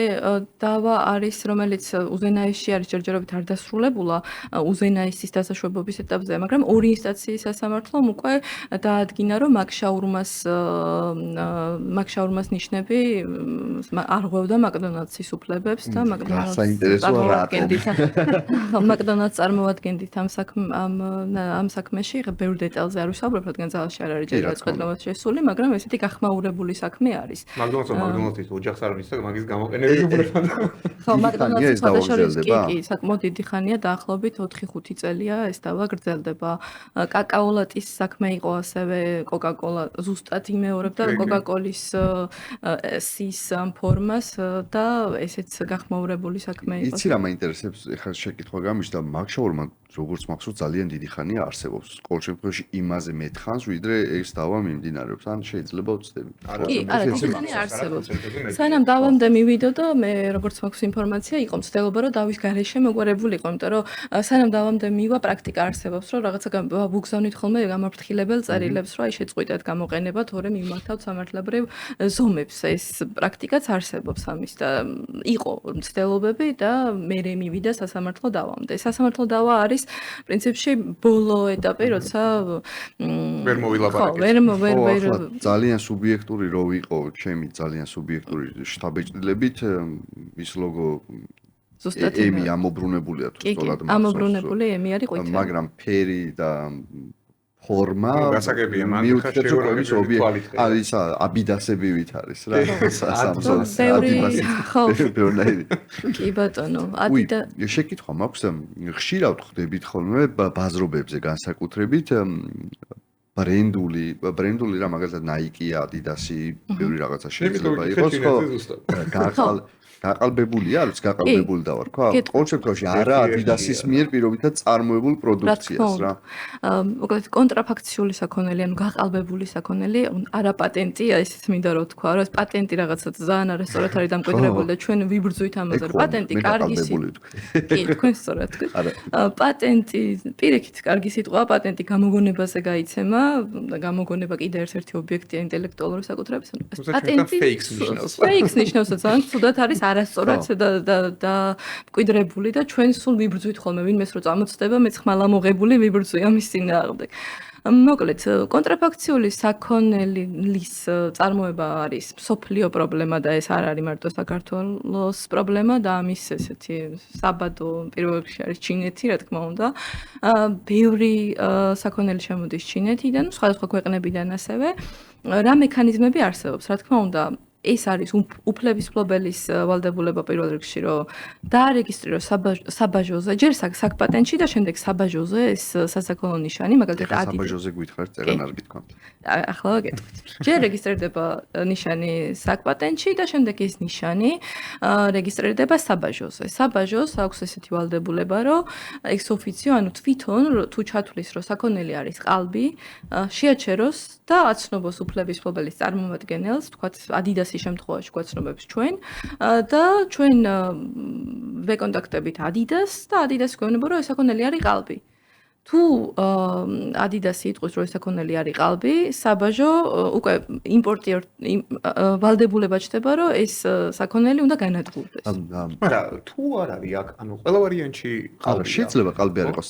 C: დავა არის, რომელიც უზენაესში არის, ჯერჯერობით არ დასრულებულა უზენაესის დასაშვებობის ეტაპზე, მაგრამ ორი ინსტანციის სასამართლომ უკვე დაადგინა, რომ მაგშაურმას ნიშნები არღვევდა მაკდონალდსის უფლებებს და მაკდონალდს წარმოადგენდით ამ საქმეში, ხა ბევრ დეტალზე არ ვისაუბრებ, რადგან ძალაში არ არის ჯერ გადაწყვეტილებას შესული, მაგრამ ესეთი გახმაურებული საქმე არის.
A: მაგდონალდსის ოჯახს არ ვიცი და მაგის გამოყენების უფლება.
C: ხო, მაგდონალდსის გადაშორების კი, საკმაოდ დიდი ხანია, დაახლოებით 4-5 წელია ეს დავა გრძელდება. კაკაოლატის საქმე იყო ასევე, კოკაკოლა ზუსტად იმეორებდა კოკაკოლის სის ფორმას და ესეც გახმაურებული საქმე იყო.
B: იცი რა მაინტერესებს, ეხლა შეკითხვა გამიშდა, მაგშაურმა როგორც მახსოვს ძალიან დიდი ხანია არსებობს. ყოველ შემთხვევაში იმაზე მეტ ხანს, ვიდრე ეს დავა მიმდინარეობს. ან შეიძლება ალბათ ვწდები.
C: კი, არა, თითქმის არსებობს. სანამ დავამდე მივიდო და მე როგორც მაქვს ინფორმაცია, იყო მცდელობა რომ დავის გარეშე მოგვარებულიყო, იმიტომ რომ სანამ დავამდე მივა პრაქტიკა არსებობს, რომ რაღაცა ვუგზავნით ხოლმე გამაფრთხილებელ წერილებს, რომ აი შეწყვიტეთ გამოყენება, თორემ იმართავთ სამართლებრივ ზომებს. ეს პრაქტიკაც არსებობს ამის და იყო მცდელობები და მე მივიდა სასამართლო დავამდე. სასამართლო დავა არის პრინციპში ბოლო ეტაპი, როცა
A: ვერ მოვილაპარაკეთ.
C: ვერ
B: ძალიან სუბიექტური რო ვიყო, ჩემი ძალიან სუბიექტური შტაბეჭდილებით ის ლოგო
C: ზუსტად
B: ემი ამობრუნებულია თუ სწორად მახსოვს.
C: ამობრუნებული ემი არის ყვითელი.
B: მაგრამ ფერი და ფორმა
A: გასაგებია, მან
B: მიუხედავად ის ობიექტი არის აბიდასებივით არის რა.
C: კი ბატონო,
B: ადიდა შეკითხვა მაქვს, ხშირად ხვდებით ხოლმე ბაზრობებზე განსაკუთრებით ბრენდული რა მაგალითად Nike, Adidas-ი, ბევრი რაღაცა შეიძლება იყოს, ხო? გაყალბებულია, არის გაყალბებული და ვარ, ხო? ყოველ შემთხვევაში არა Adidas-ის მიერ პირობითად წარმოებულ პროდუქციას რა.
C: მოკლედ კონტრაფაქციული საქონელი, ანუ გაყალბებული საქონელი, არა პატენტია, ესეც მინდა რომ თქვა, რომ პატენტი რაღაცა ძალიან არასწორად არის დამკვიდრებული და ჩვენ ვიბრძვით ამაზე, რომ პატენტი კარგი კი, თქვენ სწორად თქვით. პატენტი, პირიქით კარგი სიტყვა, პატენტი გამოგონებაზე გაიცემა და გამოგონება კიდე ერთ-ერთი ობიექტია ინტელექტუალური საკუთრების.
A: პატენტი
C: ფეიქს ნიშნავს, ძალიან ცუდად არის არასწორად და მკვიდრებული და ჩვენ სულ ვიბრძვით ხოლმე ვინმეს რო წამოწდება მეც ხმალა მოღებული ვიბრძვი ამის წინააღმდეგ. მოკლედ კონტრაფაქციული საქონელის წარმოება არის სოფლიო პრობლემა და ეს არ არის მარტო საქართველოს პრობლემა და ამის ესეთი საბადო პირველ რიგში არის ჩინეთი, რა თქმა უნდა. ბევრი საქონელი შემოდის ჩინეთიდან, სხვადასხვა ქვეყნებიდან ასევე. რა მექანიზმები არსებობს, რა თქმა უნდა ეს არის უფლების მფლობელის ვალდებულება პირველ რიგში, რომ დაარეგისტრიროს საბაჟოზე, ჯერ საკპატენტში და შემდეგ საბაჟოზე ეს სასაქონლო ნიშანი, მაგალითად
B: Adidas. საბაჟოზე გითხარით, წერან არ გითქვამთ.
C: ახლა გეტყვით. ჯერ რეგისტრირდება ნიშანი საკპატენტში და შემდეგ ეს ნიშანი რეგისტრირდება საბაჟოზე. საბაჟოს აქვს ესეთი ვალდებულება, რომ ex officio, ანუ თვითონ თუ ჩათვლის, რომ საქონელი არის ყალბი, შეაჩეროს და აცნობს უფლების მფლობელის წარმომადგენელს, თქვათ Adidas-ის შემთხვევაში გვაცნობებს ჩვენ და ჩვენ ვეკონტაქტებით Adidas-ს და Adidas-ს გვეუბნება, რომ ეს საქონელი არის ყალბი. თუ Adidas-ი იტყვის, რომ ეს საქონელი არის ყალბი, საბაჟო უკვე იმპორტიორ ვალდებულება ჩდება, რომ ეს საქონელი უნდა განადგურდეს.
A: მაგრამ თუ არ არის აქ, ანუ ყველა ვარიანტში
B: ყალბი შეიძლება ყალბი არ იყოს.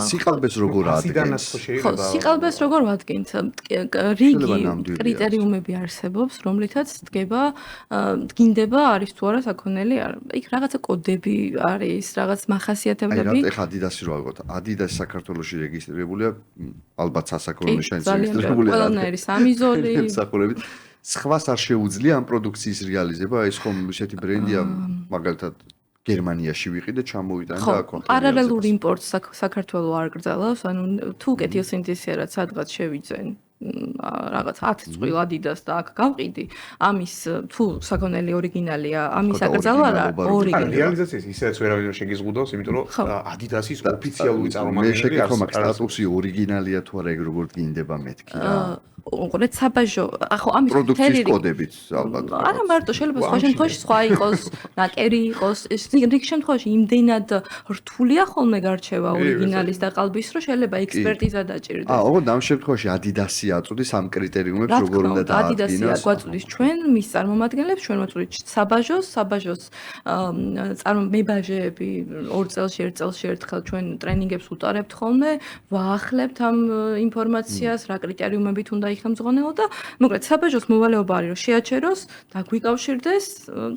B: სიყალბეს როგორ ადგენს?
C: ხო, სიყალბეს როგორ ვადგენთ? რიგი კრიტერიუმები არსებობს, რომლითაც დგინდება არის თუ არა საქონელი არ. იქ რაღაცა კოდები არის, რაღაც მახასიათებლები.
B: აი, რა Adidas-ი რო ავიღოთ. Adidas საქართველოში რეგისტრირებულია, ალბათ სასაქონლო ნიშანიც რეგისტრირებულია.
C: ყველანაირი სამიზოლი.
B: მსახურებით. სხვას არ შეუძლია ამ პროდუქციის რეალიზება, ეს ხომ ისეთი ბრენდია, მაგალითად გერმანიაში ვიყიდე, ჩამოვიდა და აქ ვახერხე.
C: პარალელურ იმპორტს საქართველოს არ გრძელავს, ანუ თუ კეთილსინთეზიერად სადღაც შევიძენ რაღაც 10 წვილ Adidas და აქ გავყიდი, ამის თუ საქონელი ორიგინალია, ამის აკრძალვა რა ორიგინალი.
A: რეალიზაციის ისეც ვერავინ არ შეგიზღუდავს, იმიტომ რომ Adidas-ის ოფიციალური წარმომადგენელი
B: მე შეკითხვა მაქვს, სტატუსი ორიგინალია თუ არა, ეგ როგორ დგინდება მეთქი რა.
C: უყურეთ საბაჟო, ახო ამის
B: პროდუქციის კოდებით ალბათ.
C: არა მარტო, შეიძლება სხვა შემთხვევაში სხვა იყოს, ნაკერი იყოს, რიგ შემთხვევაში იმდენად რთულია ხოლმე გარჩევა ორიგინალის და ყალბის, რომ შეიძლება ექსპერტიზა დაჭირდეს.
B: ოღონდ ამ შემთხვევაში Adidas-ი აწვდის ამ კრიტერიუმებს, როგორ უნდა დაადგინოს.
C: Adidas-ი გვაწვდის ჩვენ, მის წარმომადგენლებს, ჩვენ ვაწვდით საბაჟოს მებაჟეები 2 წელში, 1 წელში ერთხელ ჩვენ ტრენინგებს უტარებთ ხოლმე, ვაახლებთ ამ ინფორმაციას, რა კრიტერიუმებით უნდა იხელმძღვანელო და მოკლედ საბაჟოს მოვალეობა არის რომ შეაჩეროს და გვიკავშირდეს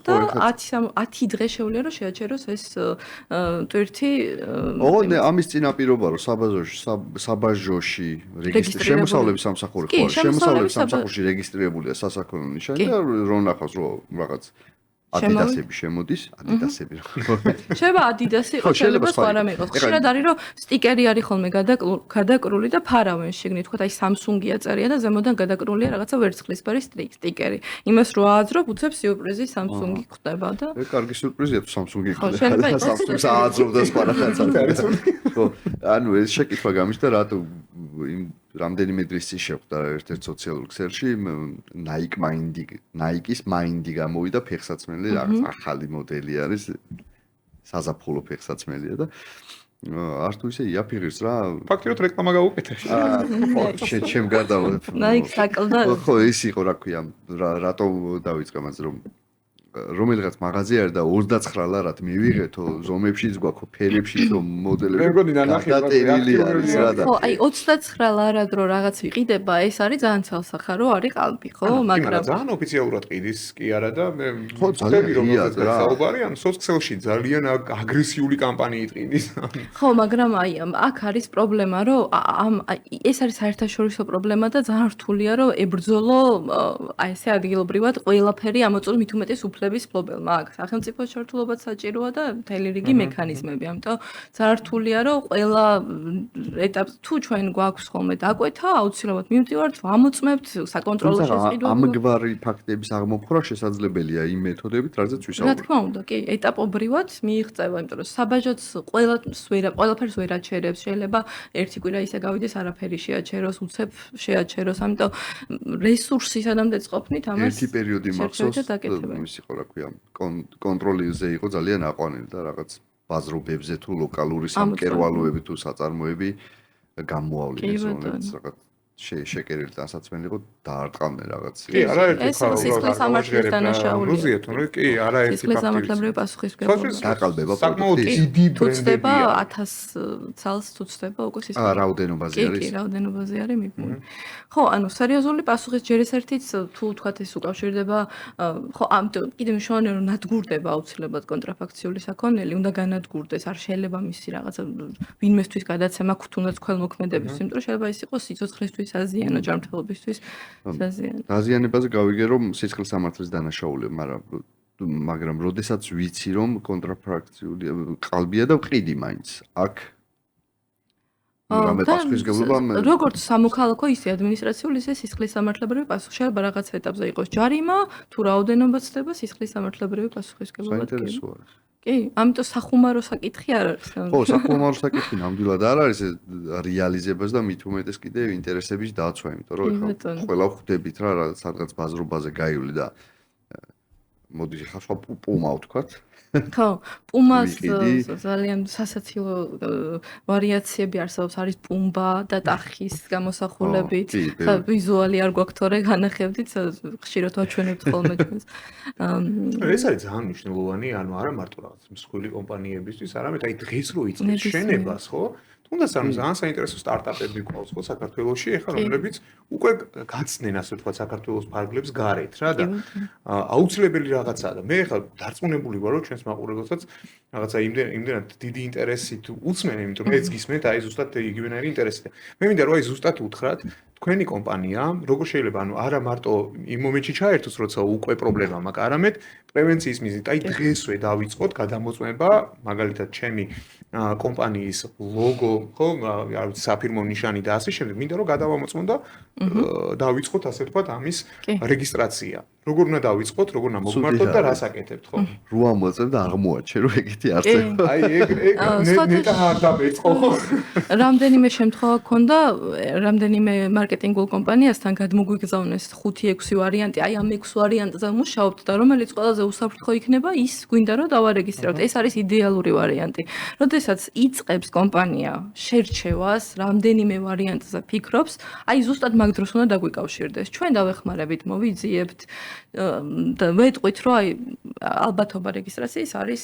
C: და 10 დღე შეუძლია რომ შეაჩეროს ეს ტვირთი.
B: ოღონდ ამის წინაპირობა რომ საბაჟოში შემოსავლების სამსახური ხო შემოსავლების სამსახურში რეგისტრირებულია სასაქონლო ნიშანი და რომ ნახავს რომ რაღაც Adidas-ები შემოდის, Adidas-ები რა.
C: შეიძლება Adidas-ი იყოს, შეიძლება სხვა რამე იყოს. ხშირად არის რომ სტიკერი არის ხოლმე გადაკრული და ფარავენ შეგნით, თქვა აი Samsung-ია წერია და ზემოდან გადაკრულია რაღაცა ვერცხლისფერი სტიკერი. იმას რო ააძრობ, უცებ სიურპრიზი Samsung-ი ხდება და
B: ეს კარგი სიურპრიზია თუ Samsung-ი ხდება. Samsung-ს ააძრობ და სხვა რაღაცა. ხო, ანუ ეს შეკითხვა გამიშთა რატო რამდენიმე დღის წინ შეხვდა ერთ-ერთ სოციალურ ქსელში Nike-ის Mindy გამოვიდა ფეხსაცმელი, რაღაც ახალი მოდელი არის, საზაფხულო ფეხსაცმელია და არ თუ ისე იაფიღებს რა.
A: ფაქტიურად რეკლამა გაუკეთე.
B: ჩემ გარდა
C: Nike საკლდა.
B: ხო, ის იყო, რა ქვია, რატო დავიწყე მას რომ რომელიღაც მაღაზია არის და 29 ლარად მივიღეთო, ზომებშიც გვაქვს, ფერებშიც მოდელები.
A: მე მგონი ნანახი
B: არის რა და.
C: ხო, აი 29 ლარად რო რაღაც ვიყიდება, ეს არის ძალიან ცალსახა რო არის ყალბი, ხო?
A: მაგრამ ძალიან ოფიციალურად ყიდის კი არა და მე
B: ხო, ძალიან
A: რომ
B: ღიად რა.
A: საუბარი ან სოციალში ძალიან აგრესიული კამპანიით ყიდის.
C: ხო, მაგრამ აი აქ არის პრობლემა, რომ ეს არის საერთაშორისო პრობლემა და ძალიან რთულია, რომ ებრძოლო აი ესე ადგილობრივად ყველაფერი ამოწუროს მით უმეტეს უფლების ფლობელმა. აქ სახელმწიფო ჩართულობაც საჭიროა და მთელი რიგი მექანიზმები. ამიტომ ძალიან რთულია, რომ ყველა ეტაპს თუ ჩვენ გვაქვს ხოლმე დაკვეთა, აუცილებლად მივდივართ, ვამოწმებთ საკონტროლო შესყიდვა.
B: ამგვარი ფაქტების აღმოფხვრა შესაძლებელია იმ მეთოდებით, რაზეც
C: რა
B: ვისაუბრეთ.
C: თქმა უნდა, კი, ეტაპობრივად მიიღწევა, იმიტომ რომ საბაჟოც ყველაფერს ვერ აჩერებს. შეიძლება ერთი კვირა ისე გავიდეს, არაფერი შეაჩეროს, უცებ შეაჩეროს. ამიტომ რესურსი სადამდეც ყოფნით, ამას
B: ერთი პერიოდი მახსოვს,
C: დაკეთებენ.
B: ის იყო რა ქვია, კონტროლიზე იყო ძალიან აყვანილი და რაღაც ბაზრობებზე თუ ლოკალური სამკერვალოები თუ საწარმოები გამოავლინეს, რომელიც რაღაც შეკერილი დასაცმელი იყო, დაარტყამდნენ რაღაც.
A: კი, არაერთი
C: ეს სისხლის სამართლის დანაშაულია.
A: რუზია თუ რა, კი, არაერთი
C: სისხლის სამართლებრივი პასუხისმგებლობა.
B: დაყალბება
A: საკმაოდ
B: პროდუქტი.
A: დიდი
C: თუ წდება
A: ბრენდებია.
C: 1000 წელს თუ წდება უკვე სისხლის.
B: რაოდენობაზე
C: კი,
B: არის.
C: კი, რაოდენობაზე არის მიბმული. ხო, ანუ სერიოზული პასუხის ჯერ ეს ერთიც თუ თქვათ ეს უკავშირდება, ხო, ამიტომ კიდე მნიშვნელოვანია რომ ნადგურდება აუცილებლად კონტრაფაქციული საქონელი, უნდა განადგურდეს, არ შეიძლება მისი რაღაცა ვინმესთვის გადაცემა თუნდაც ქველმოქმედების, იმიტომ რომ შეიძლება ის იყოს სიცოცხლისთვის საზიანო, ჯანმრთელობისთვის საზიანო.
B: დაზიანებაზე გავიგე რომ სისხლის სამართლის დანაშაულია, მაგრამ როდესაც ვიცი რომ კონტრაფაქციული ყალბია და ვყიდი მაინც. აქ რამე პასუხისგებლობა
C: როგორც სამოქალაქო ისე ადმინისტრაციული ისე სისხლის სამართლებრივი პასუხი შეიძლება რაღაც ეტაპზე იყოს ჯარიმა, თუ რაოდენობა ცდება სისხლის სამართლებრივი პასუხისგებლობა.
B: საინტერესოა.
C: კი, ამიტომ სახუმარო საკითხი არ არის.
B: ხო, სახუმარო საკითხი ნამდვილად არ არის რეალიზებას და მით უმეტეს კიდე ინტერესების დაცვა, იმიტომ რომ ეხლა ყველა ხვდებით რა სადღაც ბაზრობაზე გაივლი და მოდი ხა სხვა პუმა ვთქვათ.
C: ხო, პუმას ძალიან სასაცილო ვარიაციები არსებობს, არის პუმბა და ტახის გამოსახულებით. ხა ვიზუალი არ გვაქვს თორე განახევდით, ხშირად ვაჩვენებთ ხოლმე ჩვენს.
A: ეს არის ძალიან მნიშვნელოვანი, ანუ არა მარტო რაღაც მსხვილი კომპანიებისთვის, არამედ აი დღეს რო იწყებს შენებას, ხო? თუნდაც ანუ ძალიან საინტერესო სტარტაპები გვყავს ხო საქართველოში, ეხლა რომლებიც უკვე გაცდნენ ასე ვთქვათ საქართველოს ფარგლებს გარეთ რა და აუცილებელი რაღაცაა და მე ეხლა დარწმუნებული ვარ რომ ჩვენს მაყურებელსაც რაღაცა იმდენად დიდი ინტერესით უცმენ, იმიტომ რომ ეს გისმენთ აი ზუსტად იგივენაირი ინტერესი. მე მინდა რომ აი ზუსტად უთხრათ თქვენი კომპანია როგორ შეიძლება ანუ არა მარტო იმ მომენტში ჩაერთოს როცა უკვე პრობლემა მაქვს, არამედ პრევენციის მიზნით აი დღესვე დავიწყოთ გადამოწმება, მაგალითად ჩემი კომპანიის ლოგო, ხო, არ ვიცი, საფირმო ნიშანი და ასე შემდეგ, მინდა რომ გადავამოწმო და დავიწყოთ ასე ვთქვათ ამის რეგისტრაცია. როგორ უნდა დავიწყოთ, როგორ უნდა მოგმართოთ და რას აკეთებთ, ხო?
B: რო ამოწევ და აღმოაჩე რომ ეგეთი არსებობს.
A: აი ეგ ნეტა არ დამეწყო, ხო?
C: რამდენიმე შემთხვევა გქონდა, რამდენიმე მარკეტინგულ კომპანიასთან გადმოგვიგზავნეს 5-6 ვარიანტი, აი ამ 6 ვარიანტზე მუშაობთ და რომელიც ყველაზე უსაფრთხო იქნება, ის გვინდა რომ დავარეგისტროთ. ეს არის იდეალური ვარიანტი. როდესაც იწყებს კომპანია შერჩევას, რამდენიმე ვარიანტზე ფიქრობს, აი ზუსტად მაგ დროს უნდა დაგვიკავშირდეს. ჩვენ დავეხმარებით, მოვიძიებთ და ვეტყვით, რომ აი ალბათობა რეგისტრაციის არის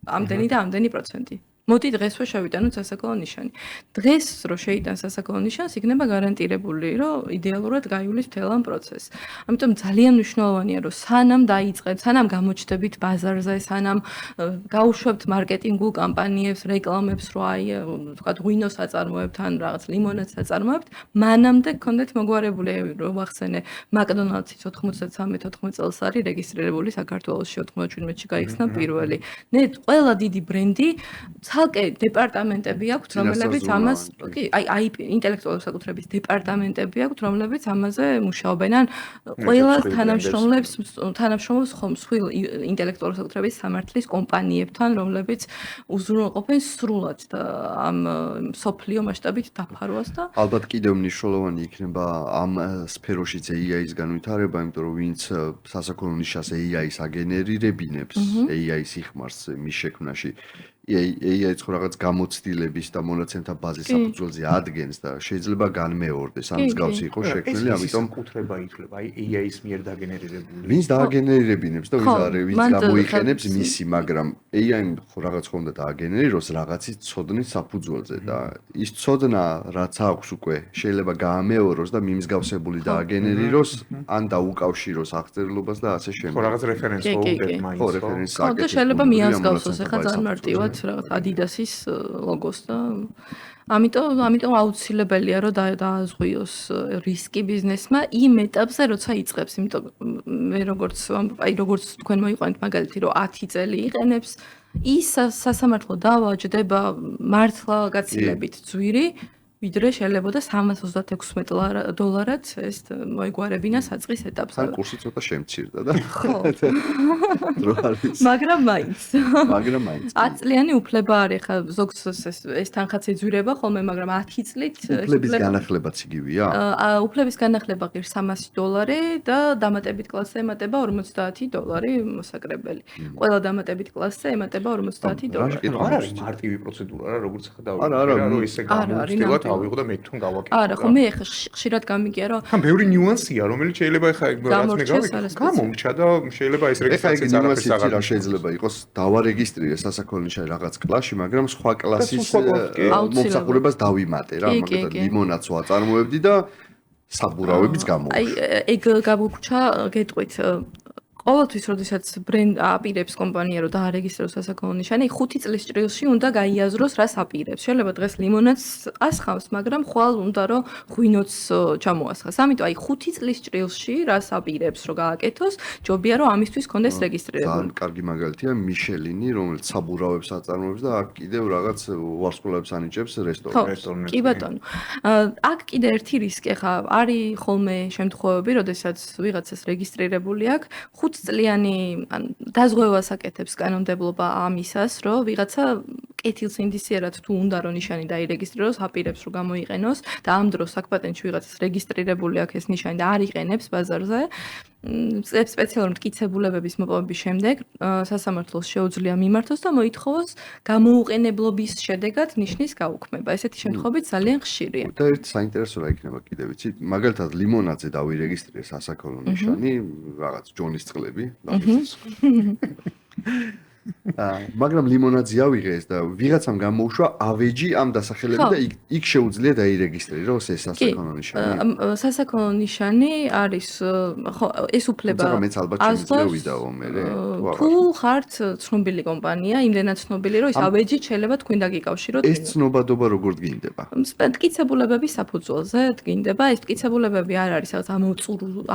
C: ამდენი და ამდენი პროცენტი. მოდი დღესვე შევიტანოთ სასაქონლო ნიშანი. დღეს რო შეიტან სასაქონლო ნიშანს, იქნება გარანტირებული, რომ იდეალურად გაივლის მთელ ამ პროცესს. ამიტომ ძალიან მნიშვნელოვანია, რომ სანამ დაიწყებთ, სანამ გამოჩნდებით ბაზარზე, სანამ გაუშვებთ მარკეტინგულ კამპანიებს, რეკლამებს, რო აი, ვთქვათ, ღვინოს აწარმოებთ ან რაღაც ლიმონადს აწარმოებთ, მანამდე გქონდეთ მოგვარებული, რო ვახსენე, მაკდონალდსიც 93-94 წელს არის რეგისტრირებული საქართველოში, 97-ში გაიხსნა პირველი. ყველა დიდი ბრენდი ცალკე დეპარტამენტები აქვთ, რომლებიც ამას
B: წინასწარ
C: კი, აი ინტელექტუალური საკუთრების დეპარტამენტები აქვთ, რომლებიც ამაზე მუშაობენ. ან ყველა თანამშრომლობს მსხვილ ინტელექტუალური საკუთრების სამართლის კომპანიებთან, რომლებიც უზრუნველყოფენ სრულად ამ სოფლიო მასშტაბით დაფარვას და
B: ალბათ კიდევ მნიშვნელოვანი იქნება ამ სფეროშიც AI-ის განვითარება, იმიტომ რომ ვინც სასაქონლო ნიშას AI-ს აგენერირებინებს, AI-ს იხმარს მის შექმნაში, AI-ც ხო რაღაც გამოცდილების და მონაცემთა ბაზის საფუძველზე ადგენს და შეიძლება განმეორდეს, ამ მსგავსი იყოს შექმნილი, ამიტომ
A: კუთრება ითვლება, აი AI-ის მიერ დაგენერირებული.
B: ვინც დააგენერირებინებს და ვინც გამოიყენებს მისი, მაგრამ AI-ი ხო რაღაც ხომ და დააგენერიროს რაღაცის ცოდნის საფუძველზე და ის ცოდნა რაც აქვს უკვე შეიძლება გაამეოროს და მიმსგავსებული დააგენერიროს, ან დაუკავშიროს აღწერილობას და ასე
A: ხო
B: შემდეგ.
A: რაღაც რეფერენს ხოვდეთ მაინც.
B: ხო, რეფერენს
C: ხო, და შეიძლება მიასგავსოს ახლა ძალიან მარტივად რაღაც Adidas-ის ლოგოს და ამიტომ აუცილებელია რომ დააზღვიოს რისკი ბიზნესმა იმ ეტაპზე, როცა იწყებს, იმიტომ მე როგორც თქვენ მოიყვანეთ მაგალითი, რომ 10 წელი იყენებს, ის სასამართლო დავა ჯდება მართლა გაცილებით ძვირი, ვიდრე შეიძლება $336 ეს მოიგوارებინა საწყის ეტაპზე.
B: ან კურსი ცოტა შემცირდა და
C: ხო.
B: დრო არის.
C: მაგრამ მაინც 10 წლიანი უფლება არის ხა ზოგს ეს თანხაც ეძვირება ხოლმე, მაგრამ 10 წლით
B: უფლების განახლებაც იგივეა?
C: უფლების განახლება ღირს $300 და დამატებით კლასზე ემატება $50 მოსაკრებელი. ყველა დამატებით კლასზე ემატება $50.
A: არ არის მარტივი პროცედურა რა, როგორც ხა დავიწყე, რომ ისე გამოვხდათ ავიღო და მე თვითონ გავაკეთე.
C: არა, ხო მე ხშირად გამიგია რომ
A: ხან ბევრი ნიუანსია, რომელიც შეიძლება ხა რაც მე გავიქცე, გამომრჩა და შეიძლება ეს რეგისტრაცია არაფერს აღარ
B: შეიძლება იყოს დავარეგისტრირე სასაქონლო ნიშანი რაღაც კლასში, მაგრამ სხვა კლასის მომსახურებას დავიმატე რა, მაგალითად ლიმონადს ვაწარმოებდი და საბურავებიც გამოვიდა.
C: აი ეგ გაგვიგვჩა გეტყვით ყოველთვის, როდესაც ბრენდ აპირებს კომპანია, რომ დაარეგისტროს სასაქონლო ნიშანი, 5 წლის ჭრილში უნდა გაიაზროს, რას აპირებს. შეიძლება დღეს ლიმონადს ასხავს, მაგრამ ხვალ უნდა რომ ღვინოც ჩამოასხას. ამიტომ აი 5 წლის ჭრილში რას აპირებს, რომ გააკეთოს, ჯობია რომ ამისთვის კონდეს რეგისტრირებული.
B: ძალიან კარგი მაგალითია მიშელინი, რომელიც საბურავებს აწარმოებს და აქ კიდევ რაღაც ვარსკვლავებს ანიჭებს რესტორანებში.
C: კი ბატონო. აქ კიდე ერთი რისკი ხა არის ხოლმე შემთხვევები, როდესაც ვიღაცას რეგისტრირებული აქვს, 5 წლიანი ან დაზღვევას აკეთებს კანონმდებლობა ამისას, რომ ვიღაცა კეთილს ინდიციერად თუ უნდა რომ ნიშანი დაირეგისტრიროს, აპირებს რომ გამოიყენოს და ამ დროს აქ პატენტში ვიღაცას რეგისტრირებული აქვს ეს ნიშანი და არ იყენებს ბაზარზე. სპეციალური მტკიცებულებების მოპოვების შემდეგ სასამართლოს შეუძლია მიმართოს და მოითხოვოს გამოუყენებლობის შედეგად ნიშნის გაუქმება. ესეთი შემთხვევები ძალიან ხშირია.
B: და ერთ საინტერესო რა იქნება კიდევ ვიცი, მაგალითად ლიმონადზე დავირეგისტრირე სასაქონლო ნიშანი, რაღაც ჯონის წყლები, მაგრამ ლიმონადზე ავიღეს და ვიღაცამ გამოუშვა ავეჯი ამ დასახელებით და იქ შეუძლია დაირეგისტრიროს ეს სასაქონლო ნიშანი.
C: სასაქონლო ნიშანი არის ხო ეს უფლება
B: მეც ალბათ შემიძლია ვიდაო მე
C: თუ ხართ ცნობილი კომპანია, იმდენად ცნობილი რომ ეს ავეჯი შეიძლება თქვენ დაგიკავშიროთ.
B: ეს ცნობადობა როგორ დგინდება?
C: მტკიცებულებების საფუძველზე დგინდება. ეს მტკიცებულებები არ არის რაღაც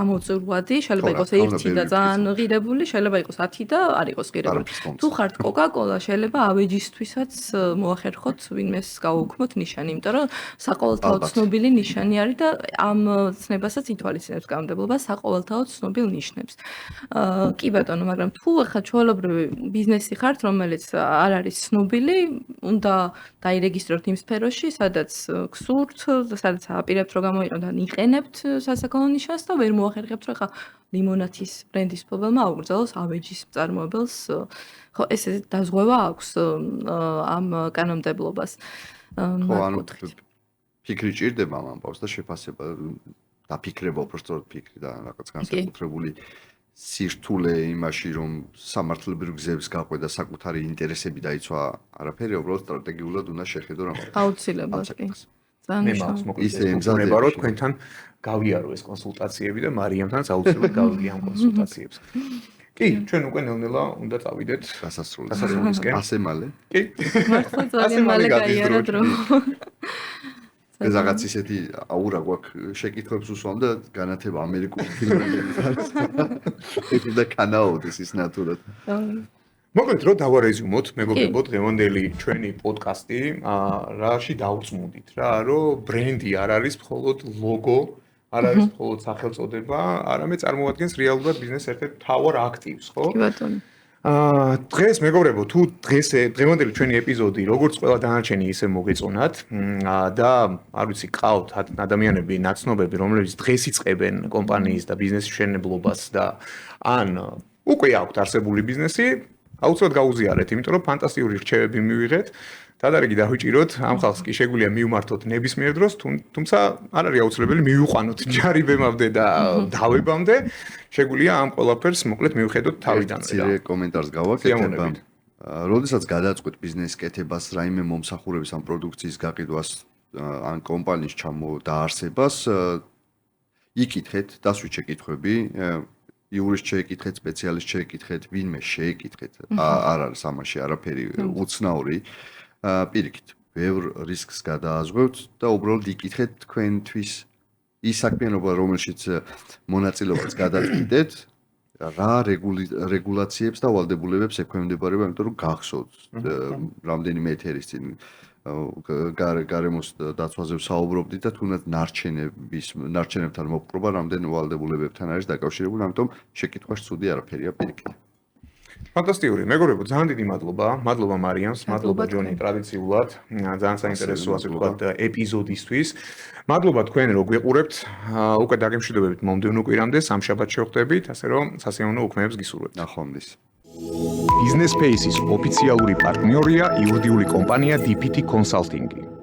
C: ამოწურვადი, შეიძლება იყოს 1 და ძალიან ღირებული, შეიძლება იყოს 10 და არ იყოს ღირებული. თუ ხართ Coca-Cola, შეიძლება ავეჯისთვისაც მოახერხოთ ვინმეს გაუქმოთ ნიშანი, იმიტომ რომ საყოველთაოდ ცნობილი ნიშანი არის და ამ ცნებასაც ითვალისწინებს კანონმდებლობა საყოველთაოდ ცნობილ ნიშნებს. კი ბატონო, მაგრამ თუ ახლა ჩვეულებრივი ბიზნესი ხართ, რომელიც არ არის ცნობილი, უნდა დაირეგისტროთ იმ სფეროში, სადაც გსურთ, სადაც აპირებთ რომ გამოიყენოთ და იყენებთ სასაქონლო ნიშანს და ვერ მოახერხებთ რომ ახლა ლიმონათის ბრენდის მფლობელმა აუგრძელოს ავეჯის მწარმოებელს. ხო, ესე დაზღვევა აქვს ამ კანონმდებლობას.
B: ხო, ანუ ფიქრი ჭირდება ამ ამბავს და შეფასება დაფიქრება უბრალოდ ფიქრი და რაღაც განსაკუთრებული სირთულე იმაში, რომ სამართლებრივ გზებს გაყვედა საკუთარი ინტერესები დაიცვა, არაფერი, უბრალოდ სტრატეგიულად უნდა შეხედო რამე.
C: აუცილებლად კი.
A: მე მაქვს მოკლედ რომ თქვენთან გავიარო ეს კონსულტაციები და მარიამთანაც აუცილებლად გავიგე ამ კონსულტაციებს. კი, ჩვენ უკვე ნელ-ნელა უნდა წავიდეთ
B: დასასრულისკენ. ასე მალე.
A: კი.
C: მართლა ძალიან მალე გაიარა დრო.
B: ეს რაღაც ისეთი აურა გვაქვს შეკითხვებს უსვამ და განათება ამერიკული ფილმებით არის. ეს და კანაოდეს ის ნატურად.
A: მოკლედ რო დავარეზიუმოთ, მეგობრებო, დღევანდელი ჩვენი პოდკასტი, რაში დავწმუნდით რა, რომ ბრენდი არ არის მხოლოდ ლოგო, არ არის მხოლოდ სახელწოდება, არამედ წარმოადგენს რეალურად ბიზნესის ერთ-ერთ მთავარ აქტივს, ხო?
C: კი ბატონო.
A: დღეს მეგობრებო, თუ დღევანდელი ჩვენი ეპიზოდი როგორც ყველა დანარჩენი ისე მოგეწონათ და არ ვიცი, ყავთ ადამიანები, ნაცნობები, რომლებიც დღეს იწყებენ კომპანიის და ბიზნესის მშენებლობას და ან უკვე აქვთ არსებული ბიზნესი, აუცილებლად გაუზიარეთ, იმიტომ რომ ფანტასტიკური რჩევები მივიღეთ. დადარიგი დავიჭიროთ, ამ ხალხს კი შეგვიძლია მივმართოთ ნებისმიერ დროს, თუმცა არ არის აუცილებელი მივიყვანოთ ჯარიბემამდე და დავებამდე, შეგვიძლია ამ ყველაფერს მოკლედ მივხედოთ თავიდან.
B: ცირე კომენტარს გავაკეთებ. როდესაც გადაწყვეტ ბიზნესის კეთებას, რაიმე მომსახურების ან პროდუქციის გაყიდვას ან კომპანიის დაარსებას, იკითხეთ დასვით შეკითხვები, იურისტს შეეკითხეთ, სპეციალისტს შეეკითხეთ, ვინმე შეეკითხეთ. არ არის ამაში არაფერი უცნაური. პირიქით, ბევრ რისკს გადააზღვევთ და უბრალოდ იკითხეთ თქვენთვის ის საქმიანობა, რომელშიც მონაწილეობას გადაწყვეტეთ, რა რეგულაციებს და ვალდებულებებს ექვემდებარება, იმიტომ რომ გახსოვთ რამდენიმე ეთერის წინ გარემოს დაცვაზე ვსაუბრობდით და თუნდაც ნარჩენებთან მოპყრობა რამდენ ვალდებულებებთან არის დაკავშირებული, ამიტომ შეკითხვაში ცუდი არაფერია პირიქით.
A: ფანტასტიკური, მეგობრებო, ძალიან დიდი მადლობა. მადლობა მარიამს, მადლობა ჯონი ტრადიციულად, ძალიან საინტერესო ასე ვთქვათ ეპიზოდისთვის. მადლობა თქვენ რომ გვიყურებთ, უკვე დაგემშვიდობებით მომდევნო კვირამდე, სამშაბათს შევხვდებით, ასე რომ სასიამოვნო უქმეებს გისურვებთ.
B: ნახვამდის.
A: Business Spaces ოფიციალური პარტნიორია იურიდიული კომპანია DPT Consulting.